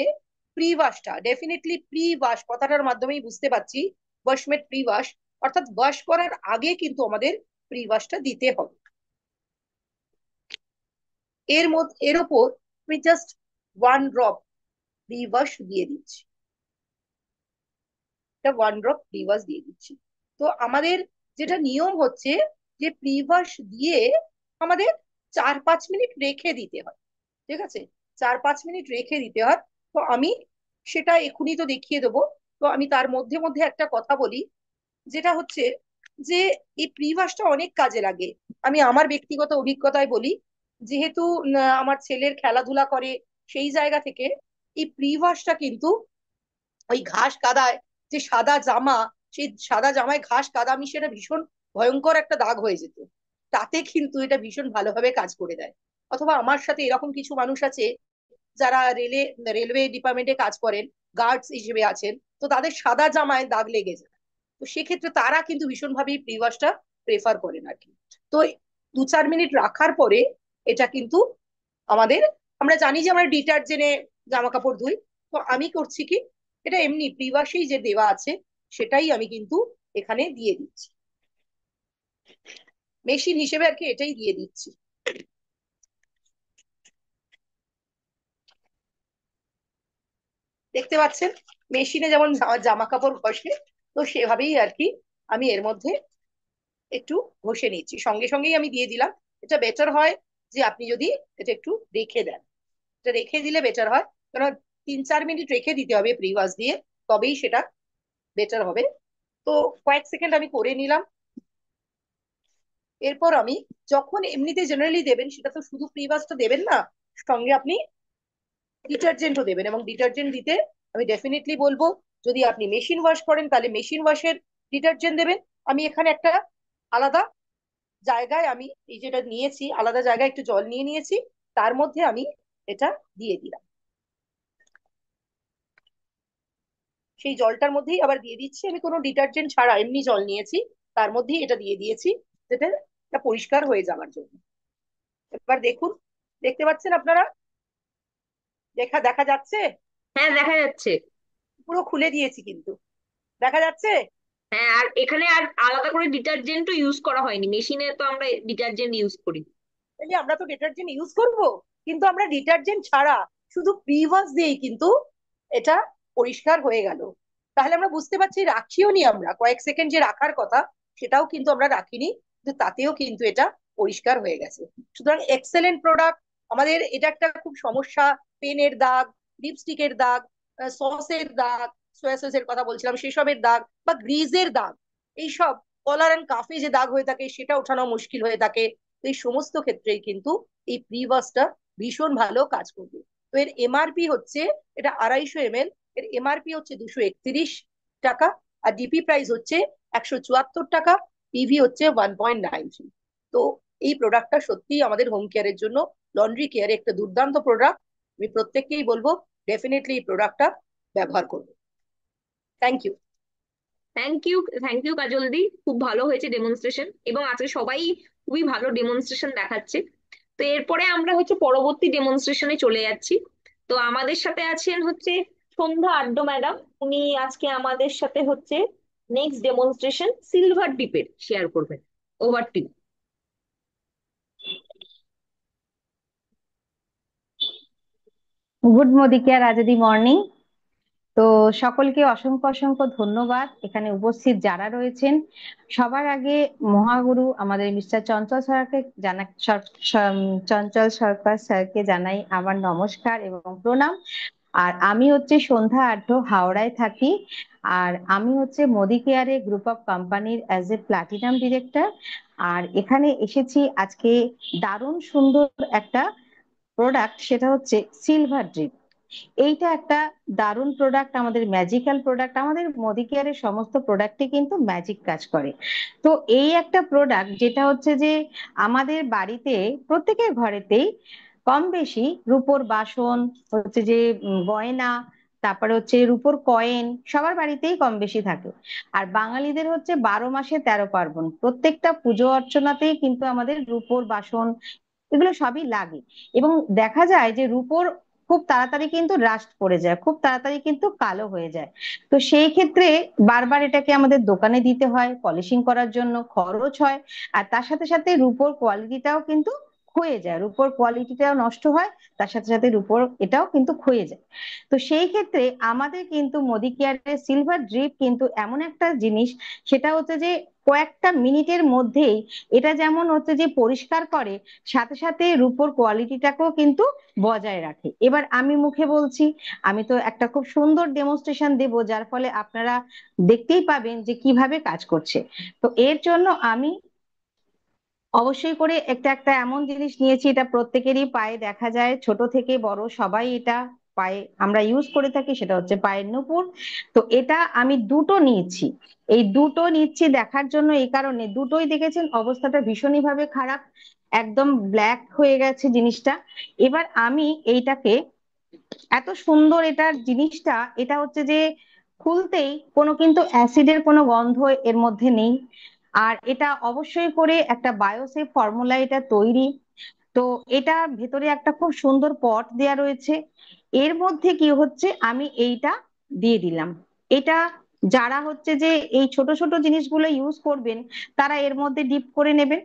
প্রি ওয়াশটা, ডেফিনেটলি প্রি ওয়াশ কথাটার মাধ্যমেই বুঝতে পারছি ওয়াশমেট প্রি ওয়াশ, অর্থাৎ ওয়াশ করার আগে কিন্তু আমাদের প্রি ওয়াশটা দিতে হবে। এর ওপর আমি জাস্ট 1 ড্রপ প্রি ওয়াশ দিয়ে দিচ্ছি, এটা 1 ড্রপ প্রি ওয়াশ দিয়ে দিচ্ছি। তো আমাদের যেটা নিয়ম হচ্ছে যে প্রি ওয়াশ দিয়ে আমাদের 4-5 মিনিট রেখে দিতে হয়। ঠিক আছে, 4-5 মিনিট রেখে দিতে হয়। তো আমি সেটা এখনই তো দেখিয়ে দেবো। তো আমি তার মধ্যে মধ্যে একটা কথা বলি, যেটা হচ্ছে যে এই প্রি ওয়াশটা অনেক কাজে লাগে। আমি আমার ব্যক্তিগত অভিজ্ঞতায় বলি, যেহেতু আমার ছেলের খেলাধুলা করে, সেই জায়গা থেকে এই প্রি ওয়াশটা কিন্তু ওই ঘাস কাদায়, যে সাদা জামা, সেই সাদা জামায় ঘাস কাদা মিশে একটা ভীষণ ভয়ঙ্কর একটা দাগ হয়ে যেত, তাতে কিন্তু এটা ভীষণ ভালোভাবে কাজ করে দেয়। অথবা আমার সাথে এরকম কিছু মানুষ আছে যারা রেলওয়ে ডিপার্টমেন্টে কাজ করেন, গার্ডস হিসেবে আছেন, তো তাদের সাদা জামায় দাগ লেগে যায়। তো সেক্ষেত্রে তারা কিন্তু ভীষণভাবে প্রি ওয়াশটা প্রেফার করেন আর কি। তো 2-4 মিনিট রাখার পরে এটা কিন্তু আমাদের, আমরা জানি যে আমরা ডিটারজেন্টে জামা কাপড় ধুই, তো আমি করছি কি, এটা এমনি প্রি ওয়াশেই যে দেওয়া আছে সেটাই আমি কিন্তু এখানে দিয়ে দিচ্ছি, মেশিন হিসেবে আর কি এটাই দিয়ে দিচ্ছি। দেখতে পাচ্ছেন মেশিনে যেমন জামা কাপড় ঘষে, তো সেভাবেই আর কি আমি এর মধ্যে একটু ঘষে নিচ্ছি, সঙ্গে সঙ্গেই আমি দিয়ে দিলাম। এটা বেটার হয় যে আপনি যদি এটা একটু রেখে দেন, এটা রেখে দিলে বেটার হয়। কারণ 3-4 মিনিট রেখে দিতে হবে প্রি ওয়াশ দিয়ে, তবেই সেটা বেটার হবে। তো কয়েক সেকেন্ড আমি করে নিলাম। এরপর আমি যখন এমনিতে জেনারেলি দেবেন, সেটা তো শুধু প্রি ওয়াশটা দেবেন না, সঙ্গে আপনি ডিটারজেন্টও দেবেন। এবং ডিটারজেন্ট দিতে আমি ডেফিনেটলি বলবো, যদি আপনি মেশিন ওয়াশ করেন তাহলে মেশিন ওয়াশের ডিটারজেন্ট দেবেন। আমি এখানে একটা আলাদা জায়গায়, আমি এই যেটা নিয়েছি আলাদা জায়গায় একটু জল নিয়ে নিয়েছি, তার মধ্যে আমি এটা দিয়ে দিলাম। সেই জলটার মধ্যেই আবার দিয়ে দিচ্ছি, আমি কোনো ডিটারজেন্ট ছাড়া এমনি জল নিয়েছি, তার মধ্যেই এটা দিয়ে দিয়েছি, যেটা এটা পরিষ্কার হয়ে যাওয়ার জন্য। এবার দেখুন, দেখতে পাচ্ছেন আপনারা? দেখা দেখা যাচ্ছে? হ্যাঁ, দেখা যাচ্ছে। পুরো খুলে দিয়েছি কিন্তু, দেখা যাচ্ছে? হ্যাঁ, আর এখানে আর আলাদা করে ডিটারজেন্টও ইউজ করা হয়নি, মেশিনে তো আমরা ডিটারজেন্ট ইউজ করি। তাহলে আমরা তো ডিটারজেন্ট ইউজ করব, কিন্তু আমরা ডিটারজেন্ট ছাড়া শুধু প্রি ওয়াশ দিয়েই কিন্তু এটা পরিষ্কার হয়ে গেল। তাহলে আমরা বুঝতে পারছি রাখিও নি, আমরা কয়েক সেকেন্ড যে রাখার কথা সেটাও কিন্তু আমরা রাখিনি, কিন্তু তাতেও কিন্তু এটা পরিষ্কার হয়ে গেছে। সুতরাং এক্সেলেন্ট প্রোডাক্ট। আমাদের এটা একটা খুব সমস্যা, পেনের দাগ, লিপস্টিকের দাগ, সসের দাগ, সয়া সসের কথা বলছিলাম, সেসবের দাগ, বা গ্রিজের দাগ, এইসব কলার অ্যান্ড কাফে যে দাগ হয়ে থাকে সেটা ওঠানো মুশকিল হয়ে থাকে। তো এই সমস্ত ক্ষেত্রেই কিন্তু এই প্রি ওয়াশটা ভীষণ ভালো কাজ করবে। তো এর এমআরপি হচ্ছে, এটা 250 ml, এর এমআরপি হচ্ছে 231 টাকা, আর ডিপি প্রাইস হচ্ছে 174 টাকা, পিভি হচ্ছে 1.93। তো এই প্রোডাক্টটা সত্যিই আমাদের হোম কেয়ারের জন্য, লন্ড্রি কেয়ারে একটা দুর্দান্ত প্রোডাক্ট। আমি প্রত্যেককেই বলবো ডেফিনেটলি এই প্রোডাক্টটা ব্যবহার করবে। Thank you. Thank you, thank you Kajal di, খুব ভালো হয়েছে ডেমনস্ট্রেশন, এবং আজকে সবাই খুবই ভালো ডেমনস্ট্রেশন দেখাচ্ছে। তো এরপরে আমরা হচ্ছে পরবর্তী ডেমনস্ট্রেশনে চলে যাচ্ছি। তো আমাদের সাথে আছেন হচ্ছে সন্ধ্যা আড্ড ম্যাডাম। উনি আজকে আমাদের সাথে হচ্ছে নেক্সট ডেমনস্ট্রেশন সিলভার টিপের শেয়ার করবেন। Over to. গুড মদিকেয়ার আজাদি মর্নিং। তো সকলকে অসংখ্য অসংখ্য ধন্যবাদ এখানে উপস্থিত যারা রয়েছেন। সবার আগে মহাগুরু আমাদের মিস্টার চঞ্চল স্যারকে চঞ্চল সরকার স্যারকে জানাই আমার নমস্কার এবং প্রণাম। আর আমি হচ্ছে সন্ধ্যা আড্ড, হাওড়ায় থাকি। আর আমি হচ্ছে মোদি কেয়ারে গ্রুপ অফ কোম্পানির অ্যাজ এ প্লাটিনাম ডিরেক্টর। আর এখানে এসেছি আজকে দারুণ সুন্দর একটা প্রোডাক্ট, সেটা হচ্ছে সিলভার ড্রিপ। এইটা একটা দারুণ প্রোডাক্ট, আমাদের ম্যাজিক্যাল প্রোডাক্ট। আমাদের মোদি কেয়ারের সমস্ত প্রোডাক্টই কিন্তু ম্যাজিক কাজ করে। তো এই একটা প্রোডাক্ট যেটা হচ্ছে যে আমাদের বাড়িতে প্রত্যেকের ঘরেতেই কম বেশি রূপোর বাসন, হচ্ছে যে গয়না, তারপরে হচ্ছে রূপোর কয়েন সবার বাড়িতেই কম বেশি থাকে। আর বাঙালিদের হচ্ছে 12 মাসে 13 পার্বণ, প্রত্যেকটা পুজো অর্চনাতেই কিন্তু আমাদের রূপোর বাসন এগুলো সবই লাগে। এবং দেখা যায় যে রূপোর খুব তাড়াতাড়ি কিন্তু রাস্ট পড়ে যায়, খুব তাড়াতাড়ি কিন্তু কালো হয়ে যায়। তো সেই ক্ষেত্রে বারবার এটাকে আমাদের দোকানে দিতে হয়, পলিশিং করার জন্য খরচ হয়। আর তার সাথে সাথে রূপোর কোয়ালিটিটাও কিন্তু ক্ষয়ে যায়, রূপোর কোয়ালিটিটাও নষ্ট হয়, তার সাথে সাথে রূপোর এটাও কিন্তু ক্ষয়ে যায়। তো সেই ক্ষেত্রে আমাদের কিন্তু মোদি কেয়ারের সিলভার ড্রিপ কিন্তু এমন একটা জিনিস, সেটা হচ্ছে যে কয়েকটা মিনিটের মধ্যেই এটা যেমন হচ্ছে যে পরিষ্কার করে, সাথে সাথে রূপোর কোয়ালিটিটাকেও কিন্তু বজায় রাখে। এবার আমি মুখে বলছি, আমি তো একটা খুব সুন্দর ডেমনস্ট্রেশন দেব, যার ফলে আপনারা দেখতেই পাবেন যে কিভাবে কাজ করছে। তো এর জন্য আমি অবশ্যই করে একটা একটা এমন জিনিস নিয়েছি, এটা প্রত্যেকেরই পায়ে দেখা যায়, ছোট থেকে বড় সবাই এটা পায়ে আমরা ইউজ করে থাকি, সেটা হচ্ছে পায়ের নূপুর। তো এটা আমি দুটো নিয়েছি। এই দুটো নিচ্ছি দেখার জন্য এই কারণে, দুটোই দেখেছেন অবস্থাটা ভীষণই ভাবে খারাপ, একদম ব্ল্যাক হয়ে গেছে জিনিসটা। এবার আমি এইটাকে, এত সুন্দর এটার জিনিসটা, এটা হচ্ছে যে খুলতেই কোনো কিন্তু অ্যাসিডের কোনো গন্ধ এর মধ্যে নেই। আর এটা অবশ্যই করে একটা বায়োসেফ ফর্মুলা এটা তৈরি। তো এটা ভেতরে একটা খুব সুন্দর পট দেয়া রয়েছে। এর মধ্যে কি হচ্ছে, আমি এইটা দিয়ে দিলাম। এটা যারা হচ্ছে যে এই ছোট ছোট জিনিসগুলো ইউজ করবেন, তারা এর মধ্যে ডিপ করে নেবেন।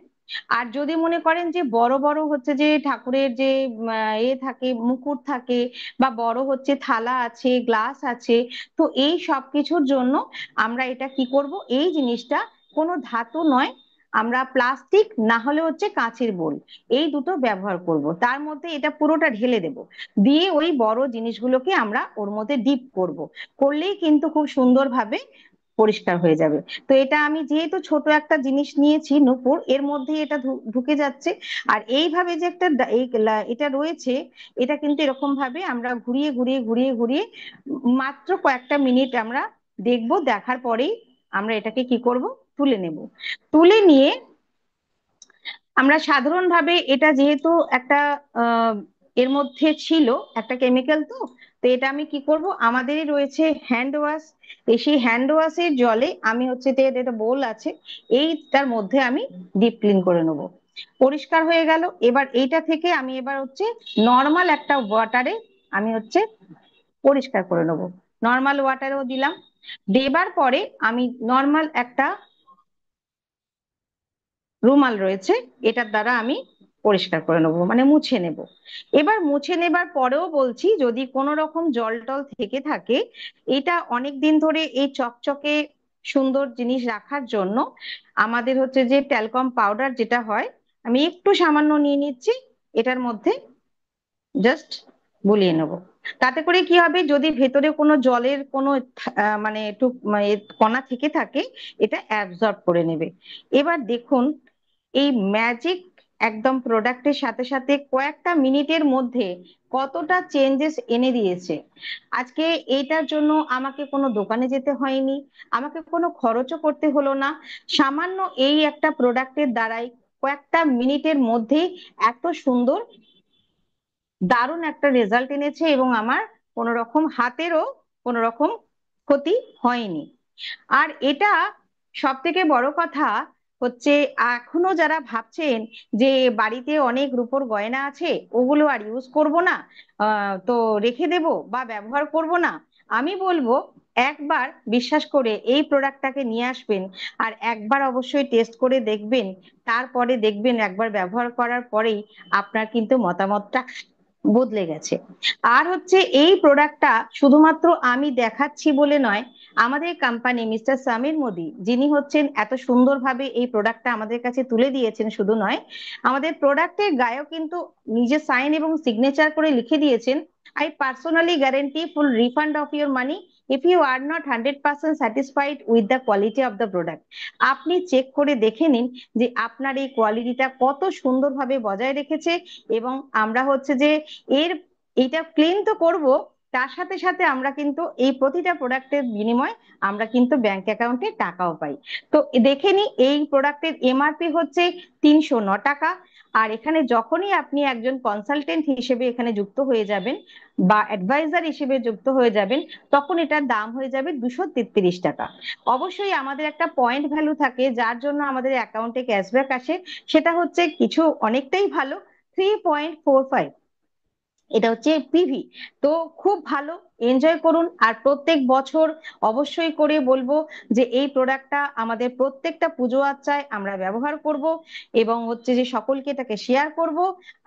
আর যদি মনে করেন যে বড় বড় হচ্ছে যে ঠাকুরের যে এ থাকে, মুকুট থাকে, বা বড় হচ্ছে থালা আছে, গ্লাস আছে, তো এই সব কিছুর জন্য আমরা এটা কি করব, এই জিনিসটা কোনো ধাতু নয়, আমরা প্লাস্টিক না হলে হচ্ছে কাঁচের বোল, এই দুটো ব্যবহার করব। তার মধ্যে এটা পুরোটা ঢেলে দেব, দিয়ে ওই বড় জিনিসগুলোকে আমরা ওর মধ্যে ডিপ করব। করলেই কিন্তু খুব সুন্দরভাবে পরিষ্কার হয়ে যাবে। তো এটা আমি যেহেতু ছোট একটা জিনিস নিয়েছি নূপুর, এর মধ্যে এটা ঢুকে যাচ্ছে। আর এইভাবে যে একটা এটা রয়েছে, এটা কিন্তু এরকম ভাবে আমরা ঘুরিয়ে ঘুরিয়ে ঘুরিয়ে ঘুরিয়ে মাত্র কয়েকটা মিনিট আমরা দেখবো, দেখার পরেই আমরা এটাকে কি করব, তুলে নেব। তুলে নিয়ে আমরা সাধারণভাবে এটা যেহেতু একটা আহ এর মধ্যে ছিল একটা কেমিক্যাল, তো তো এটা আমি কি করব, আমাদেরই রয়েছে হ্যান্ড ওয়াশ। সেই হ্যান্ড ওয়াশের জলে আমি হচ্ছে এটা বোল আছে, এইটার মধ্যে আমি ডিপ ক্লিন করে নেব। পরিষ্কার হয়ে গেল। এবার এইটা থেকে আমি এবার হচ্ছে নর্মাল একটা ওয়াটারে আমি হচ্ছে পরিষ্কার করে নেব। নর্মাল ওয়াটারেও দিলাম। দেবার পরে আমি নর্মাল একটা রুমাল রয়েছে, এটার দ্বারা আমি পরিষ্কার করে নেবো, মানে মুছে নেব। এবার মুছে নেবার পরেও বলছি, যদি কোনো রকম জল টল থেকে থাকে, এটা অনেক দিন ধরে এই চকচকে সুন্দর জিনিস রাখার জন্য আমাদের হচ্ছে যে ট্যালকম পাউডার যেটা হয়, আমি একটু সামান্য নিয়ে নিচ্ছি, এটার মধ্যে জাস্ট বুলিয়ে নেব। তাতে করে কি হবে, যদি ভেতরে কোনো জলের কোনো মানে একটু কণা থেকে থাকে, এটা অ্যাবজর্ব করে নেবে। এবার দেখুন, এই ম্যাজিক একদম প্রোডাক্টের সাথে সাথে কয়েকটা মিনিটের মধ্যে কতটা চেঞ্জেস এনে দিয়েছে। আজকে এইটার জন্য আমাকে কোনো দোকানে যেতে হয়নি, আমাকে কোনো খরচও করতে হলো না। সামান্য এই একটা প্রোডাক্টের দ্বারাই কয়েকটা মিনিটের মধ্যেই এত সুন্দর দারুণ একটা রেজাল্ট এনেছে, এবং আমার কোনো রকম হাতেরও কোনো রকম ক্ষতি হয়নি। আর এটা সব থেকে বড় কথা হচ্ছে, এখনো যারা ভাবছেন যে বাড়িতে অনেক রূপোর গয়না আছে, ওগুলো আর ইউজ করব না, তো রেখে দেব বা ব্যবহার করব না, আমি বলবো একবার বিশ্বাস করে এই প্রোডাক্টটাকে নিয়ে আসবেন, আর একবার অবশ্যই টেস্ট করে দেখবেন। তারপরে দেখবেন একবার ব্যবহার করার পরেই আপনার কিন্তু মতামতটা বদলে গেছে। আর হচ্ছে এই প্রোডাক্টটা শুধুমাত্র আমি দেখাচ্ছি বলে নয়, আমাদের কোম্পানি মিস্টার সামির মোদি, যিনি হচ্ছেন এত সুন্দরভাবে এই প্রোডাক্টটা আমাদের কাছে তুলে দিয়েছেন, শুধু নয়, আমাদের প্রোডাক্টের গায়েও কিন্তু নিজে সাইন এবং সিগনেচার করে লিখে দিয়েছেন, I personally guarantee full refund of your money if you are not 100% satisfied with the quality of the product. আপনি চেক করে দেখে নিন যে আপনার এই কোয়ালিটিটা কত সুন্দরভাবে বজায় রেখেছে। এবং আমরা হচ্ছে যে এর এইটা ক্লেম তো করব, তার সাথে সাথে আমরা কিন্তু এই প্রতিটা প্রোডাক্টের বিনিময়ে আমরা কিন্তু ব্যাংক অ্যাকাউন্টে টাকাও পাই। তো দেখে নি, এই প্রোডাক্টের এমআরপি হচ্ছে 309 টাকা। আর এখানে যখনই আপনি একজন কনসালটেন্ট হিসেবে এখানে যুক্ত হয়ে যাবেন বা অ্যাডভাইজার হিসেবে যুক্ত হয়ে যাবেন, তখন এটার দাম হয়ে যাবে 233 টাকা। অবশ্যই আমাদের একটা পয়েন্ট ভ্যালু থাকে, যার জন্য আমাদের অ্যাকাউন্টে ক্যাশব্যাক আসে, সেটা হচ্ছে কিছু অনেকটাই ভালো, 3.45। এটা হচ্ছে পিভি। তো খুব ভালো, এনজয় করুন। আর প্রত্যেক বছর অবশ্যই করে বলবো যে এই প্রোডাক্টটা আমাদের প্রত্যেকটা পুজো আচ্চায় আমরা ব্যবহার করব, এবং হচ্ছে যে সকলকে এটাকে শেয়ার করব,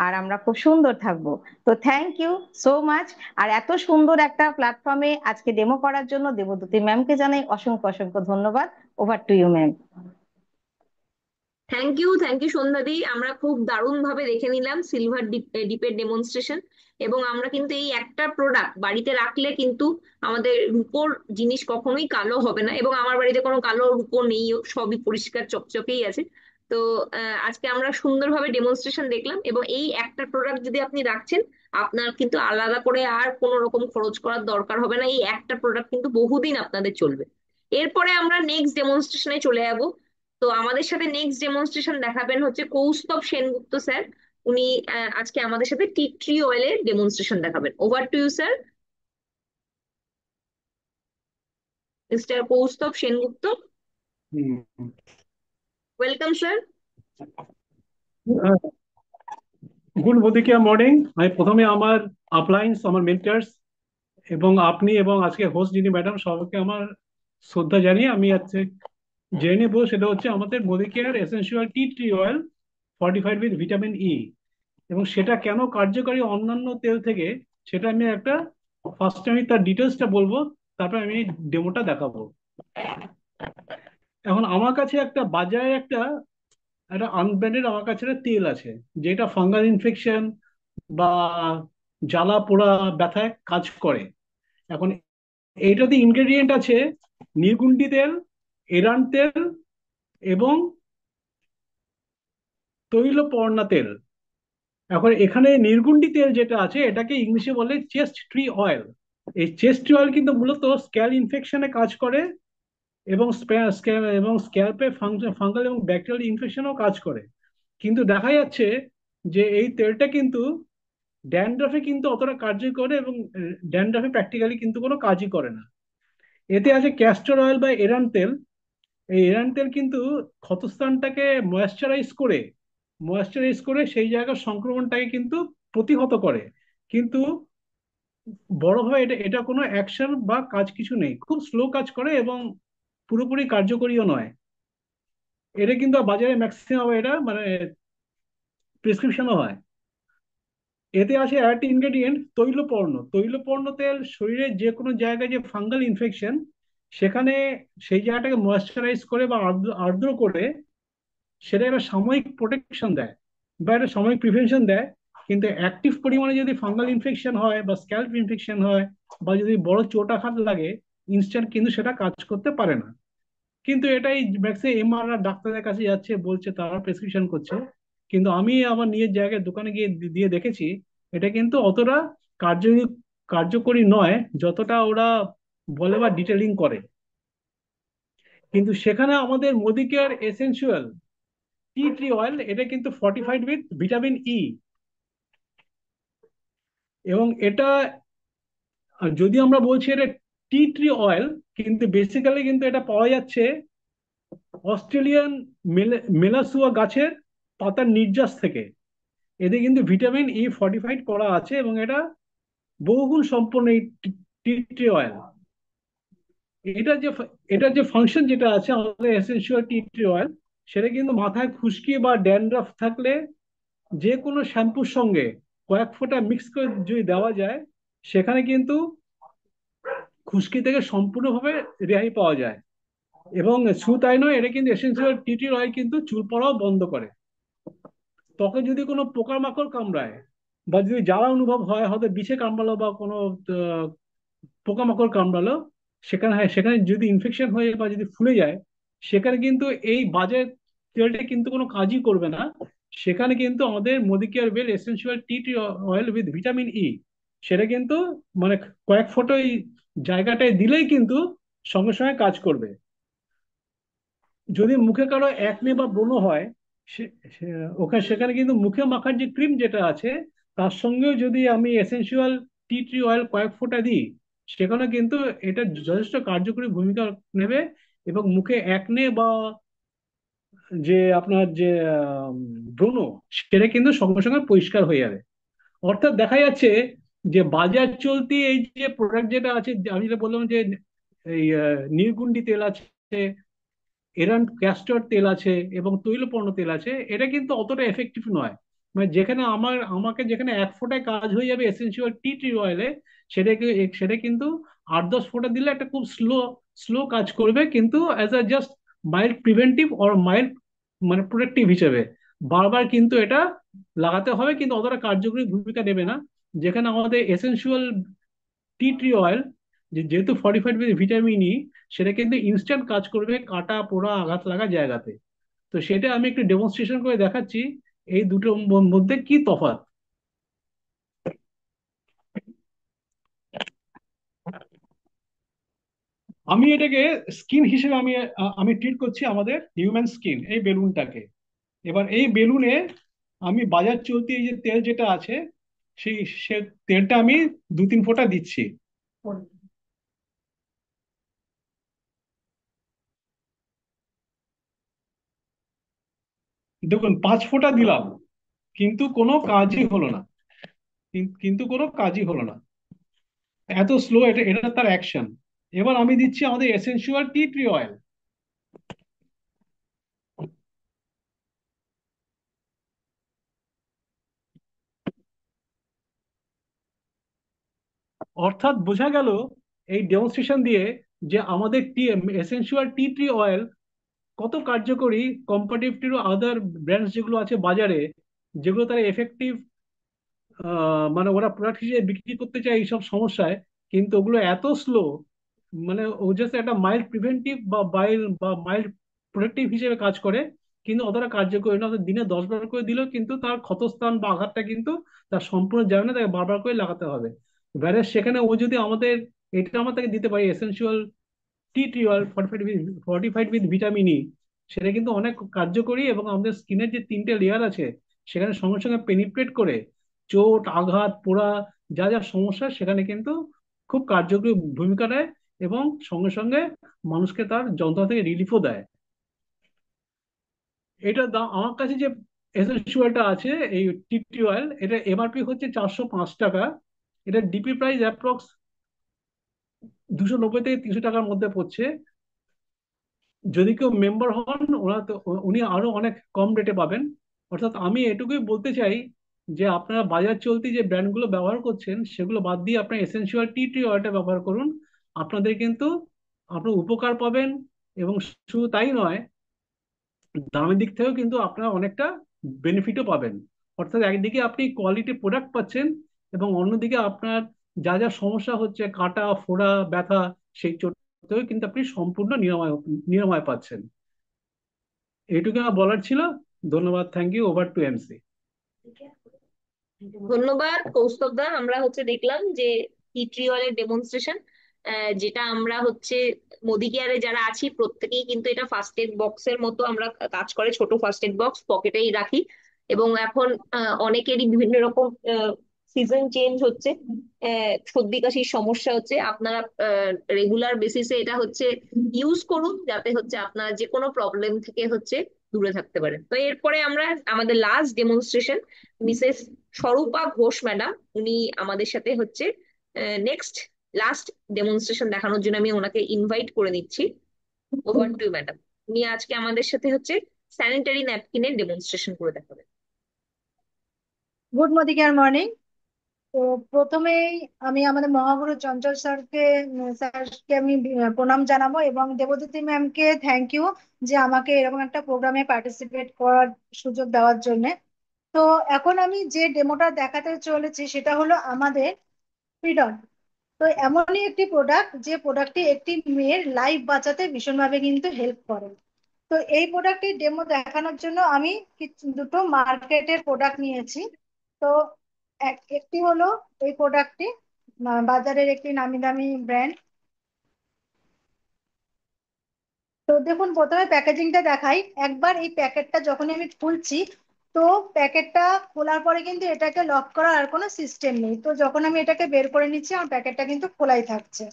আর আমরা খুব সুন্দর থাকবো। তো থ্যাংক ইউ সো মাচ। আর এত সুন্দর একটা প্ল্যাটফর্মে আজকে ডেমো করার জন্য দেবদূতি ম্যামকে জানাই অসংখ্য অসংখ্য ধন্যবাদ। Over to you ma'am. Thank you সন্ধ্যাদি, আমরা খুব দারুণ ভাবে দেখে নিলাম সিলভার ডিপের ডেমনস্ট্রেশন। এবং আমরা কিন্তু এই একটা প্রোডাক্ট বাড়িতে রাখলে কিন্তু আমাদের রূপোর জিনিস কখনোই কালো হবে না, এবং আমার বাড়িতে কোনো কালো রূপো নেইও, সবই পরিষ্কার চকচকেই আছে। তো আজকে আমরা সুন্দরভাবে ডেমনস্ট্রেশন দেখলাম, এবং এই একটা প্রোডাক্ট যদি আপনি রাখছেন, আপনার কিন্তু আলাদা করে আর কোনো রকম খরচ করার দরকার হবে না। এই একটা প্রোডাক্ট কিন্তু বহুদিন আপনাদের চলবে। এরপরে আমরা নেক্সট ডেমনস্ট্রেশনে চলে যাব। তো আমাদের সাথে নেক্সট ডেমনস্ট্রেশন দেখাবেন হচ্ছে কৌস্তব সেনগুপ্ত স্যার। উনি আজকে আমাদের সাথে টি ট্রি অয়েলের ডেমনস্ট্রেশন দেখাবেন। Over to you sir, mister Kaustav Sengupta. Welcome sir. Good বদিকিয়া মর্নিং। আমি প্রথমে আমার আপলাইন্স, আমার মেন্টার্স এবং আপনি এবং আজকে হোস্ট যিনি ম্যাডাম, সবাইকে আমার শ্রদ্ধা জানিয়ে আমি আজকে জেনে নেবো, সেটা হচ্ছে আমাদের Modicare essential tea tree oil fortified with vitamin ই, এবং সেটা কেন কার্যকরী অন্যান্য তেল থেকে, সেটা আমি একটা ফার্স্ট আমি তার ডিটেলসটা বলবো, তারপর আমি ডেমোটা দেখাবো। এখন আমার কাছে একটা বাজারে একটা একটা আনব্র্যান্ডেড আমার কাছে একটা তেল আছে, যেটা ফাঙ্গাল ইনফেকশন বা জ্বালা পোড়া ব্যথায় কাজ করে। এখন এইটাতে ইনগ্রেডিয়েন্ট আছে নির্গুন্ডি তেল, এরান তেল এবং তৈলপর্ণা তেল। এখন এখানে নির্গুন্ডি তেল যেটা আছে এটাকে ইংলিশে বলে চেস্ট ট্রি অয়েল। এই চেস্ট ট্রি অয়েল কিন্তু মূলত স্ক্যাল ইনফেকশনে কাজ করে এবং স্ক্যাল্পে ফাঙ্গাল এবং ব্যাকটেরিয়াল ইনফেকশনও কাজ করে। কিন্তু দেখা যাচ্ছে যে এই তেলটা কিন্তু ড্যান্ড্রফে কিন্তু অতটা কার্যকর, এবং ড্যান্ড্রফে প্র্যাকটিক্যালি কিন্তু কোনো কাজই করে না। এতে আছে ক্যাস্টর অয়েল বা এরান তেল। এই এরান তেল কিন্তু ক্ষতস্থানটাকে ময়েশ্চারাইজ করে সেই জায়গার সংক্রমণটাকে কিন্তু প্রতিহত করে। কিন্তু বড়ভাবে এটা এটা কোনো অ্যাকশন বা কাজ কিছু নেই, খুব স্লো কাজ করে এবং পুরোপুরি কার্যকরীও নয়। এটা কিন্তু বাজারে ম্যাক্সিমাম এটা মানে প্রেসক্রিপশনও হয়। এতে আছে আরেকটি ইনগ্রেডিয়েন্ট তৈলপর্ণ তেল। শরীরের যে কোনো জায়গায় যে ফাঙ্গাল ইনফেকশন, সেখানে সেই জায়গাটাকে ময়েশ্চারাইজ করে বা আর্দ্র আর্দ্র করে সেটা একটা সাময়িক প্রোটেকশন দেয় বা একটা সাময়িক প্রিভেনশন দেয়। কিন্তু অ্যাক্টিভ পরিমাণে যদি ফাঙ্গাল ইনফেকশন হয় বা স্ক্যাল্প ইনফেকশন হয় বা যদি বড় চোট আঘাত লাগে, ইনস্ট্যান্ট কিন্তু সেটা কাজ করতে পারে না। কিন্তু এটাই ম্যাক্সিমাম এমআরআর ডাক্তারের কাছে যাচ্ছে, বলছে, তারা প্রেসক্রিপশন করছে। কিন্তু আমি আমার নিজের জায়গায় দোকানে গিয়ে দিয়ে দেখেছি এটা কিন্তু অতটা কার্যকরী কার্যকরী নয় যতটা ওরা বলে বা ডিটেলিং করে। কিন্তু সেখানে আমাদের Modicare essential tea tree oil, এটা কিন্তু ফর্টিফাইড উইথ ভিটামিন ই। এবং এটা যদি আমরা বলছি এটা টি ট্রি অয়েল, কিন্তু বেসিক্যালি কিন্তু এটা পাওয়া যাচ্ছে অস্ট্রেলিয়ান মেলাসুয়া গাছের পাতার নির্যাস থেকে। এতে কিন্তু ভিটামিন ই ফর্টিফাইড করা আছে এবং এটা বহুগুণ সম্পন্ন এই টি ট্রি অয়েল। এটা যে এটার যে ফাংশন যেটা আছে আমাদের এসেনশিয়াল টি ট্রি অয়েল, সেটা কিন্তু মাথায় খুশকি বা ড্যান্ড্রাফ থাকলে যে কোনো শ্যাম্পুর সঙ্গে কয়েক ফোঁটা মিক্স করে যদি দেওয়া যায়, সেখানে কিন্তু খুশকি থেকে সম্পূর্ণভাবে রেহাই পাওয়া যায়। এবং শুধু তাই নয়, এটা কিন্তু এসেন্সিয়াল টি ট্রি অয়েল কিন্তু চুল পড়াও বন্ধ করে। ত্বকে যদি কোনো পোকামাকড় কামড়ায় বা যদি জ্বালা অনুভব হয়, হয়তো বিছে কামড়ালো বা কোনো আহ, পোকামাকড় কামড়ালো, সেখানে যদি ইনফেকশন হয়ে বা যদি ফুলে যায়, সেখানে কিন্তু এই বাজে তেলটা কিন্তু কোনো কাজই করবে না। সেখানে কিন্তু আমাদের Modicare well essential tea tree oil with vitamin E, সেটা কিন্তু মানে কয়েক ফোঁটা এই জায়গাটায় দিলেই কিন্তু সঙ্গে সঙ্গে কাজ করবে। যদি মুখে কারো একনে বা ব্রণ হয়, ওখানে সেখানে কিন্তু মুখে মাখার যে ক্রিম যেটা আছে তার সঙ্গেও যদি আমি এসেনশিয়াল টি ট্রি অয়েল কয়েক ফোঁটা দিই, সেখানে কিন্তু এটা যথেষ্ট কার্যকরী ভূমিকা নেবে এবং মুখে একনে বা যে আপনার যে ব্রণ, সেটা কিন্তু সঙ্গে সঙ্গে পরিষ্কার হয়ে যাবে। অর্থাৎ দেখা যাচ্ছে যে বাজার চলতি এই যে প্রোডাক্ট যেটা আছে, আমি যেটা বললাম যে এই নির্গুন্ডি তেল আছে, এরান ক্যাস্টর তেল আছে এবং তৈলপর্ণ তেল আছে, এটা কিন্তু অতটা এফেক্টিভ নয়। মানে যেখানে আমাকে যেখানে এক ফোঁটায় কাজ হয়ে যাবে এসেন্সিয়াল টি ট্রি অয়েলে, সেটাকে সেটা কিন্তু 8-10 ফোঁটা দিলে একটা খুব স্লো স্লো কাজ করবে, কিন্তু as a just mild preventive or mild মানে প্রোটেক্টিভ হিসেবে বারবার কিন্তু এটা লাগাতে হবে, কিন্তু অতটা কার্যকরী ভূমিকা নেবে না। যেখানে আমাদের এসেন্সিয়াল টি ট্রি অয়েল যেহেতু ফর্টিফাইড উইথ ভিটামিন ই, সেটা কিন্তু ইনস্ট্যান্ট কাজ করবে কাটা পোড়া আঘাত লাগা জায়গাতে। তো সেটা আমি একটু ডেমনস্ট্রেশন করে দেখাচ্ছি এই দুটোর মধ্যে কি তফাৎ। আমি এটাকে স্কিন হিসেবে আমি ট্রিট করছি আমাদের হিউম্যান স্কিন, এই বেলুনটাকে। এবার এই বেলুনে আমি বাজার চলতি এই যে তেল যেটা আছে, সেই সে তেলটা আমি 2-3 ফোঁটা দিচ্ছি। দেখুন, 5 ফোঁটা দিলাম, কিন্তু কোনো কাজই হলো না। কিন্তু কোনো কাজই হলো না, এত স্লো এটা এটা তার অ্যাকশন। এবার আমি দিচ্ছি আমাদের এসেনশিয়াল টি ট্রি অয়েল। অর্থাৎ বোঝা গেল এই ডেমনস্ট্রেশন দিয়ে যে আমাদের এসেনশিয়াল টি ট্রি অয়েল কত কার্যকরী কম্পারেটিভ টু আদার ব্র্যান্ডস যেগুলো আছে বাজারে, যেগুলো তারা এফেক্টিভ, মানে ওরা প্রোডাক্ট হিসেবে বিক্রি করতে চায় এইসব সমস্যায়, কিন্তু ওগুলো এত স্লো, মানে ও জাস্ট একটা মাইল্ড প্রিভেন্টিভ বা মাইল্ড প্রোটেক্টিভ হিসেবে কাজ করে, কিন্তু অতটা কার্যকরী না। অর্থাৎ দিনে 10 বার করে দিলেও কিন্তু তার ক্ষতস্থান বা আঘাতটা কিন্তু তার সম্পূর্ণ যাবে না, তাকে বারবার করে লাগাতে হবে। ব্যারেজ সেখানে ও যদি আমাদের এটা আমরা তাকে দিতে পারি essential tea tree oil fortified with vitamin E, সেটা কিন্তু অনেক কার্যকরী এবং আমাদের স্কিনের যে 3টে লেয়ার আছে সেখানে সঙ্গে সঙ্গে পেনিট্রেট করে চোট আঘাত পোড়া যা যা সমস্যা সেখানে কিন্তু খুব কার্যকরী ভূমিকা নেয়, এবং সঙ্গে সঙ্গে মানুষকে তার যন্ত্রণা থেকে রিলিফও দেয়। এটা আমার কাছে যে এসেনশিয়ালটা আছে, এই টি অয়েল, এটা এমআরপি হচ্ছে 405 টাকা। এটা ডিপি প্রাইস অ্যাপ্রক্স 290 থেকে 300 টাকার মধ্যে পড়ছে। যদি কেউ মেম্বার হন উনি আরো অনেক কম রেটে পাবেন। অর্থাৎ আমি এটুকুই বলতে চাই যে আপনারা বাজার চলতি যে ব্র্যান্ডগুলো ব্যবহার করছেন সেগুলো বাদ দিয়ে আপনার এসেনশিয়াল টি অয়েলটা ব্যবহার করুন। আপনাদের কিন্তু আপনার উপকার পাবেন, এবং শুধু তাই নয়, দামের দিক থেকেও কিন্তু আপনারা অনেকটা বেনিফিটও পাবেন। অর্থাৎ একদিকে আপনি কোয়ালিটি প্রোডাক্ট পাচ্ছেন, এবং অন্যদিকে আপনার যা যা সমস্যা হচ্ছে কাটা ফোড়া ব্যথা, সেই চোট থেকেও কিন্তু আপনি সম্পূর্ণ নিরাময় নিরাময় পাচ্ছেন। এইটুকু আমার বলার ছিল। ধন্যবাদ। Thank you. Over to MC. ধন্যবাদ কৌস্তব দা। আমরা দেখলাম যে টি ট্রিওয়ালের ডেমনস্ট্রেশন, যেটা আমরা মোদি কেয়ারে যারা আছি প্রত্যেকেই কিন্তু এটা ফার্স্ট এড বক্সের মতো আমরা কাজ করে, ছোট ফার্স্ট এড বক্স পকেটেই রাখি। এবং এখন অনেকেরই বিভিন্ন রকম সিজন চেঞ্জ হচ্ছে, সর্দি কাশির সমস্যা হচ্ছে, আপনারা রেগুলার বেসিসে এটা ইউজ করুন, যাতে আপনারা যে কোনো প্রবলেম থেকে দূরে থাকতে পারেন। তো এরপরে আমরা আমাদের last demonstration, Mrs স্বরূপা Ghosh madam, উনি আমাদের সাথে নেক্সট লাস্ট ডেমনস্ট্রেশন দেখানোর জন্য আমি ওনাকে ইনভাইট করে নিচ্ছি। Over to madam. উনি আজকে আমাদের সাথে স্যানিটারি ন্যাপকিনের ডেমনস্ট্রেশন করে দেখাবেন। Good morning morning. তো প্রথমেই আমি আমাদের মহাগুরু চঞ্চল স্যারকে আমি প্রণাম জানাবো, এবং দেবদূতি ম্যামকে থ্যাংক ইউ যে আমাকে এরকম একটা প্রোগ্রামে পার্টিসিপেট করার সুযোগ দেওয়ার জন্য। তো এখন আমি যে ডেমোটা দেখাতে চলেছি সেটা হলো আমাদের ফ্রিডম। তো এমনই একটি প্রোডাক্ট যে প্রোডাক্টটি একটি মেয়ের লাইফ বাঁচাতে ভীষণভাবে কিন্তু হেল্প করে। তো এই প্রোডাক্টটির ডেমো দেখানোর জন্য আমি দুটো মার্কেটের প্রোডাক্ট নিয়েছি। তো একটি হলো এই প্রোডাক্টটি বাজারের একটি নামি দামি ব্র্যান্ড। তো দেখুন প্রথমে প্যাকেজিংটা দেখাই একবার। এই প্যাকেটটা যখন আমি খুলছি, তো প্যাকেটটা খোলার পরে কিন্তু এটাকে লক করার আর কোনো সিস্টেম নেই। তো যখন আমি এটাকে বের করে নিচ্ছি আমার প্যাকেটটা কিন্তু খোলাই থাকছে।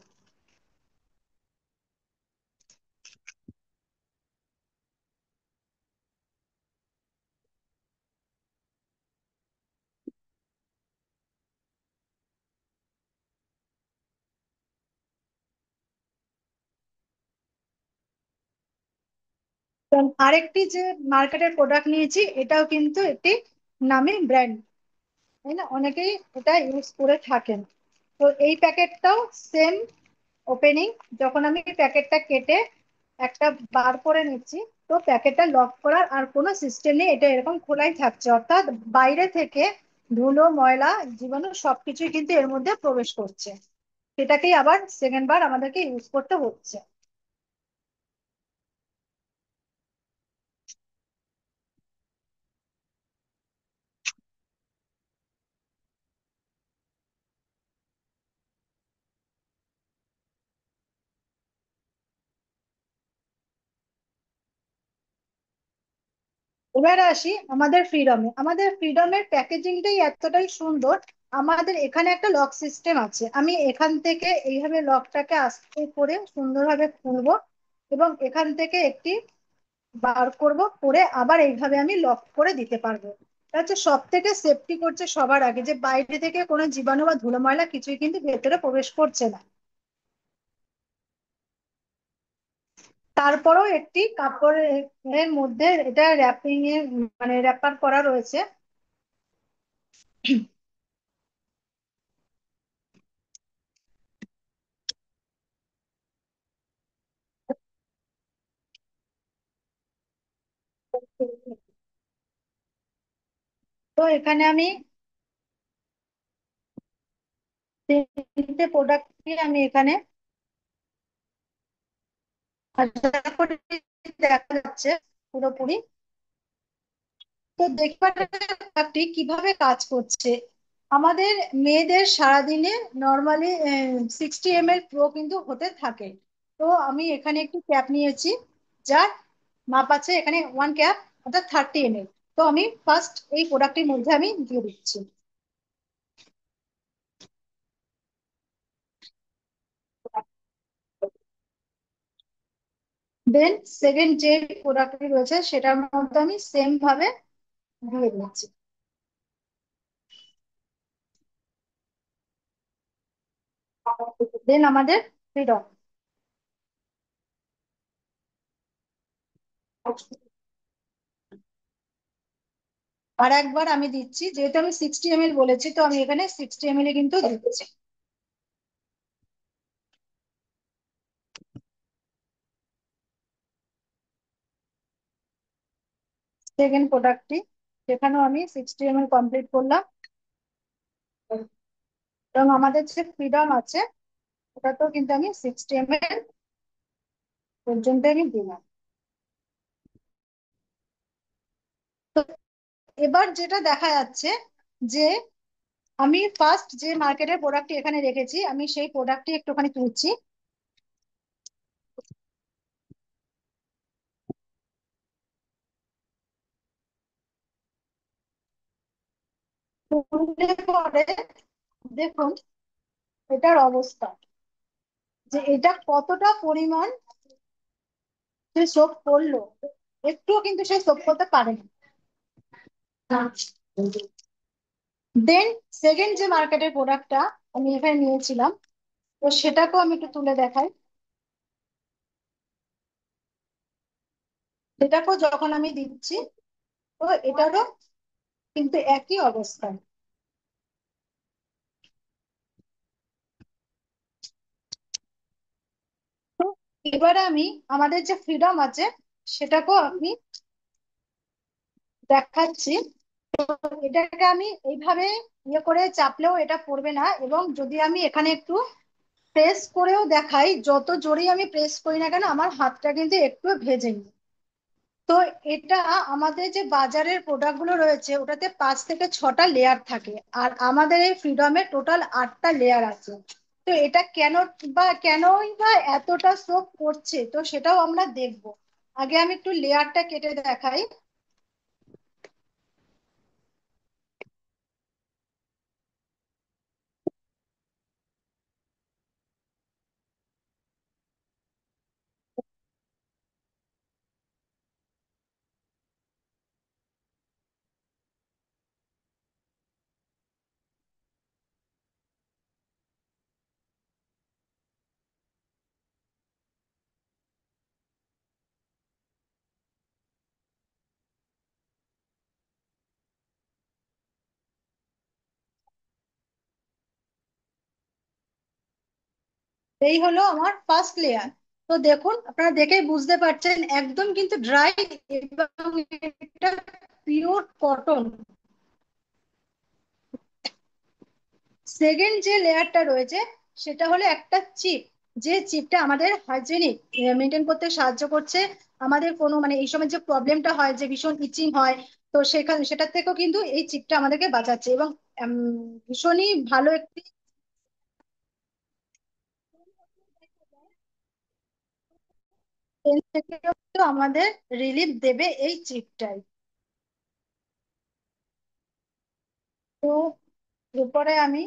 তো আরেকটি যে মার্কেটের প্রোডাক্ট নিয়েছি এটাও কিন্তু একটি নামি ব্র্যান্ড, তাই না, অনেকেই এটা ইউজ করে থাকেন। তো এই প্যাকেটটাও সেম ওপেনিং। যখন আমি প্যাকেটটা কেটে একটা বার করে নিচ্ছি, তো প্যাকেটটা লক করার আর কোনো সিস্টেম নেই, এটা এরকম খোলাই থাকছে। অর্থাৎ বাইরে থেকে ধুলো ময়লা জীবাণু সবকিছুই কিন্তু এর মধ্যে প্রবেশ করছে, সেটাকেই আবার সেকেন্ড বার আমাদেরকে ইউজ করতে হচ্ছে। এবার আসি আমাদের ফ্রিডমে। আমাদের ফ্রিডমের প্যাকেজিংটাই এতটাই সুন্দর। আমাদের এখানে একটা লক সিস্টেম আছে, আমি এখান থেকে এইভাবে লকটাকে আস্তে করে সুন্দরভাবে খুলবো, এবং এখান থেকে একটি বার করব, করে আবার এইভাবে আমি লক করে দিতে পারবো। এটা সব থেকে সেফটি করছে সবার আগে, যে বাইরে থেকে কোনো জীবাণু বা ধুলো ময়লা কিছুই কিন্তু ভেতরে প্রবেশ করছে না। তারপরেও একটি কাপড়ের মধ্যে এটা র্যাপিং এর মানে র্যাপার করা রয়েছে। তো এখানে আমি তিনটে প্রোডাক্টই আমি এখানে আশা করি দেখা যাচ্ছে পুরোপুরি। তো দেখবার প্রোডাক্টটি কিভাবে কাজ করছে। আমাদের মেয়েদের সারাদিনে নর্মালি 60 ml প্রো কিন্তু হতে থাকে। তো আমি এখানে একটি ক্যাপ নিয়েছি, যার মাপ আছে এখানে 1 ক্যাপ, অর্থাৎ 30 ml। তো আমি ফার্স্ট এই প্রোডাক্টটির মধ্যে আমি দিয়ে দিচ্ছি। দেন সেকেন্ড যে প্রোডাক্টটি রয়েছে সেটার মধ্যে আমি সেম ভাবে দিয়ে দিচ্ছি। দেন আমাদের ফ্রিডম। আর একবার আমি দিচ্ছি, যেহেতু আমি 60 ml বলেছি, তো আমি এখানে 60 ml কিন্তু দিচ্ছি। সেকেন্ড প্রোডাক্টটি, সেখানেও আমি 60 ml কমপ্লিট করলাম। এবং আমাদের যে ফ্রিডম আছে ওটাতেও কিন্তু আমি 60 ml পর্যন্ত আমি দিলাম। তো এবার যেটা দেখা যাচ্ছে যে আমি ফার্স্ট যে মার্কেটের প্রোডাক্টটি এখানে রেখেছি, আমি সেই প্রোডাক্টটি একটুখানি তুলছি। তুললে পরে দেখুন এটার অবস্থা, যে এটা কতটা পরিমাণ সে সোপ করলো। একটুও কিন্তু সে সোপ করতে পারেনি। দেন সেকেন্ড যে মার্কেটের প্রোডাক্টটা আমি এখানে নিয়েছিলাম, তো সেটাকেও আমি একটু তুলে দেখাই। সেটাকেও যখন আমি দিচ্ছি, তো এটারও কিন্তু একই অবস্থা। তো এবারে আমি আমাদের যে ফ্রিডম আছে সেটাকেও আমি দেখাচ্ছি। তো এটাকে আমি এইভাবে ইয়ে করে চাপলেও এটা পড়বে না, এবং যদি আমি এখানে একটু প্রেস করেও দেখাই, যত জোরেই আমি প্রেস করি না কেন আমার হাতটা কিন্তু একটু ভেজেনি। তো এটা আমাদের যে বাজারের প্রোডাক্ট গুলো রয়েছে ওটাতে 5 থেকে 6টা লেয়ার থাকে, আর আমাদের এই ফ্রিডমে টোটাল 8টা লেয়ার আছে। তো এটা কেনই বা এতটা সোপ করছে, তো সেটাও আমরা দেখবো। আগে আমি একটু লেয়ারটা কেটে দেখাই। এই হলো আমার ফার্স্ট লেয়ার। তো দেখুন, আপনারা দেখেই বুঝতে পারছেন একদম কিন্তু ড্রাই, এবং এটা পিওর কটন। সেকেন্ড যে লেয়ারটা রয়েছে সেটা হলো একটা চিপ, যে চিপটা আমাদের হাইজেনিক মেনটেন করতে সাহায্য করছে। আমাদের কোনো মানে এই সময় যে প্রবলেমটা হয়, যে ভীষণ ইচিং হয়, তো সেটার থেকেও কিন্তু এই চিপটা আমাদেরকে বাঁচাচ্ছে, এবং ভীষণই ভালো একটি পেন থেকেও কিন্তু আমাদের রিলিফ দেবে এই চিপটাই। তো এরপরে আমি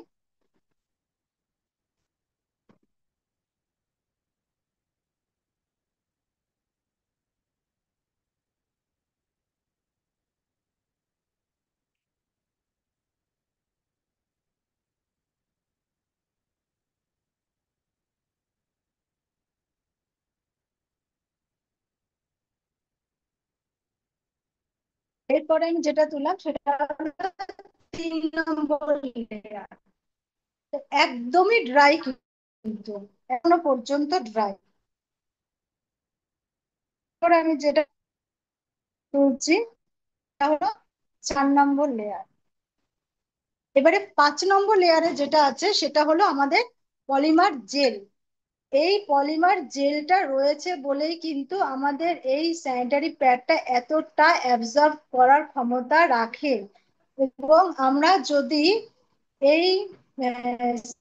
এরপরে আমি যেটা তুললাম সেটা হলো 3 নম্বর লেয়ার। একদমই ড্রাই, কিন্তু এখনো পর্যন্ত ড্রাই। এরপরে আমি যেটা তুলছি সেটা হলো 4 নম্বর লেয়ার। এবারে 5 নম্বর লেয়ারে যেটা আছে সেটা হলো আমাদের পলিমার জেল। এই পলিমার জেলটা রয়েছে বলেই কিন্তু আমাদের এই স্যানিটারি প্যাডটা এতটা অ্যাবজর্ব করার ক্ষমতা রাখে। এবং আমরা যদি এই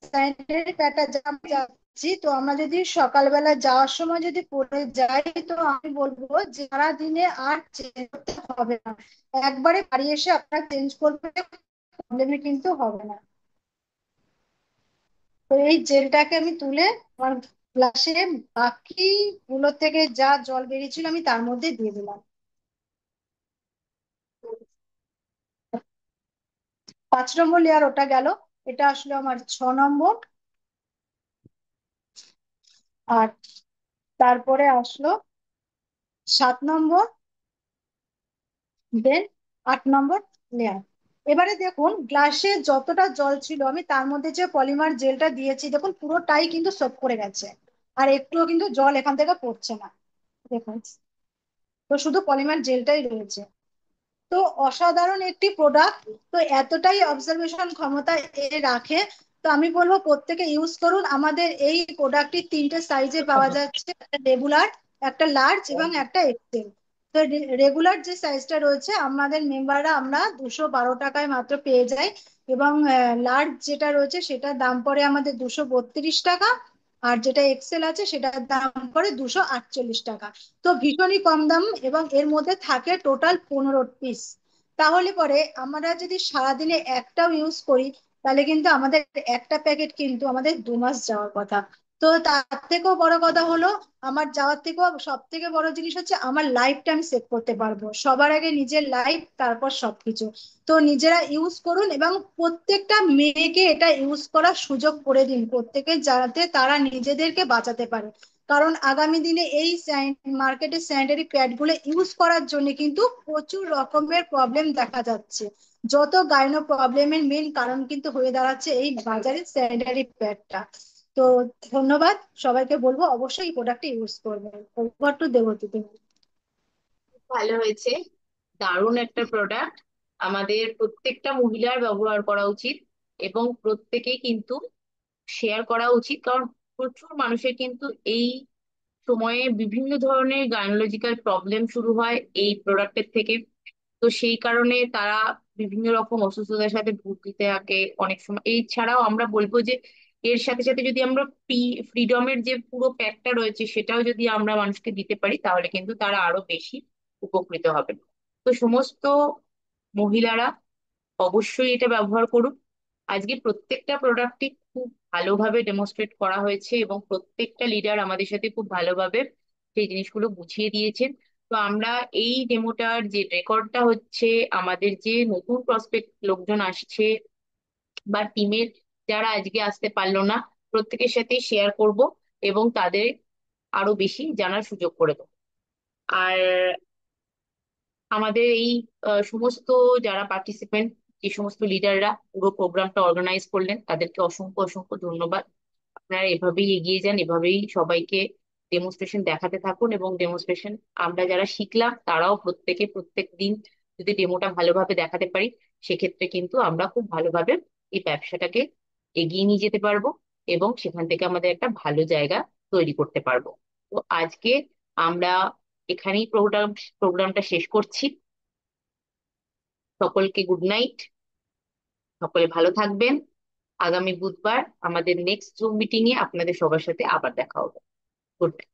স্যানিটারি প্যাডটা যাচ্ছি, তো আমরা যদি সকালবেলা যাওয়ার সময় যদি পরে যাই, তো আমি বলবো যে সারাদিনে আর চেঞ্জ করতে হবে না, একবারে বাড়ি এসে আপনার চেঞ্জ করবে, প্রবলেমে কিন্তু হবে না। তো এই জেলটাকে আমি তুলে আমার গ্লাসে বাকি গুলো থেকে যা জল বেরিয়েছিল আমি তার মধ্যে দিয়ে দিলাম। 5 নম্বর লেয়ার ওটা গেল। এটা আসলে আমার 6 নম্বর। আর তারপরে আসলো 7 নম্বর, দেন 8 নম্বর লেয়ার। এবারে দেখুন গ্লাসে যতটা জল ছিল আমি তার মধ্যে যে পলিমার জেলটা দিয়েছি, দেখুন পুরোটাই কিন্তু সোক করে গেছে, আর একটুও কিন্তু জল এখান থেকে পড়ছে না। দেখুন, তো শুধু পলিমার জেলটাই রয়েছে। তো অসাধারণ একটি প্রোডাক্ট। তো এতটাই অবজারভেশন ক্ষমতা এ রাখে। তো আমি বলবো প্রত্যেকে ইউজ করুন। আমাদের এই প্রোডাক্টটি 3টে সাইজে পাওয়া যাচ্ছে, একটা রেগুলার, একটা লার্জ এবং একটা এক্সেল। তো রেগুলার যে সাইজটা রয়েছে আমাদের মেম্বাররা আমরা 212 টাকায় মাত্র পেয়ে যাই, এবং লার্জ যেটা রয়েছে সেটার দাম পড়ে আমাদের 232 টাকা, আর যেটা এক্সেল আছে সেটার দাম পড়ে 248 টাকা। তো ভীষণই কম দাম, এবং এর মধ্যে থাকে টোটাল 15 পিস। তাহলে পরে আমরা যদি সারাদিনে একটাও ইউজ করি, তাহলে কিন্তু আমাদের একটা প্যাকেট কিন্তু আমাদের 2 মাস যাওয়ার কথা। তো তার থেকেও বড় কথা হলো, আমার যাওয়ার থেকেও সব থেকে বড় জিনিস হচ্ছে আমার লাইফটা আমি সেভ করতে পারবো। সবার আগে নিজের লাইফ, তারপর সবকিছু। তো নিজেরা ইউজ করুন, এবং প্রত্যেকটা মেয়েকে এটা ইউজ করার সুযোগ করে দিন, প্রত্যেকে, যাতে তারা নিজেদেরকে বাঁচাতে পারে। কারণ আগামী দিনে এই মার্কেটে স্যানিটারি প্যাড গুলো ইউজ করার জন্য কিন্তু প্রচুর রকমের প্রবলেম দেখা যাচ্ছে। যত গাইনো প্রবলেমের মেন কারণ কিন্তু হয়ে দাঁড়াচ্ছে এই বাজারের স্যানিটারি প্যাডটা। তো ধন্যবাদ সবাইকে, বলবো অবশ্যই এই প্রোডাক্টটা ইউজ করবেন। ওভার টু দেবতী তুমি। ভালো হয়েছে, দারুণ একটা প্রোডাক্ট। আমাদের প্রত্যেকটা মহিলার ব্যবহার করা উচিত, এবং প্রত্যেকেই কিন্তু শেয়ার করা উচিত। কারণ প্রচুর মানুষের কিন্তু এই সময়ে বিভিন্ন ধরনের গাইনোলজিক্যাল প্রবলেম শুরু হয় এই প্রোডাক্টের থেকে। তো সেই কারণে তারা বিভিন্ন রকম অসুস্থতার সাথে ভুগতে থাকে অনেক সময়। এই ছাড়াও আমরা বলবো যে এর সাথে সাথে যদি আমরা ফ্রিডমের যে পুরো প্যাকটা রয়েছে সেটাও যদি আমরা মানুষকে দিতে পারি, তাহলে কিন্তু তারা আরো বেশি উপকৃত হবে। তো সমস্ত মহিলারা অবশ্যই এটা ব্যবহার করুন। আজকে প্রত্যেকটা প্রোডাক্টই খুব ভালোভাবে ডেমনস্ট্রেট করা হয়েছে, এবং প্রত্যেকটা লিডার আমাদের সাথে খুব ভালোভাবে সেই জিনিসগুলো বুঝিয়ে দিয়েছেন। তো আমরা এই ডেমোটার যে রেকর্ডটা হচ্ছে, আমাদের যে নতুন প্রসপেক্ট লোকজন আসছে বা টিমের যারা আজকে আসতে পারলো না, প্রত্যেকের সাথে শেয়ার করব, এবং তাদের আরো বেশি জানার সুযোগ করে দেবো। আর আমাদের এই সমস্ত যারা পার্টিসিপেন্ট, যে সমস্ত লিডাররা পুরো প্রোগ্রামটা অর্গানাইজ করলেন, তাদেরকে অসংখ্য অসংখ্য ধন্যবাদ। আপনারা এভাবেই এগিয়ে যান, এভাবেই সবাইকে ডেমনস্ট্রেশন দেখাতে থাকুন, এবং ডেমনস্ট্রেশন আমরা যারা শিখলাম তারাও প্রত্যেকে প্রত্যেক দিন যদি ডেমোটা ভালোভাবে দেখাতে পারি, সেক্ষেত্রে কিন্তু আমরা খুব ভালোভাবে এই ব্যবসাটাকে এগিয়ে নিয়ে যেতে পারবো, এবং সেখান থেকে আমাদের একটা ভালো জায়গা তৈরি করতে পারবো। তো আজকে আমরা এখানেই প্রোগ্রামটা শেষ করছি। সকলকে গুড নাইট, সকলে ভালো থাকবেন। আগামী বুধবার আমাদের নেক্সট জুম মিটিং এ আপনাদের সবার সাথে আবার দেখা হবে। Good night.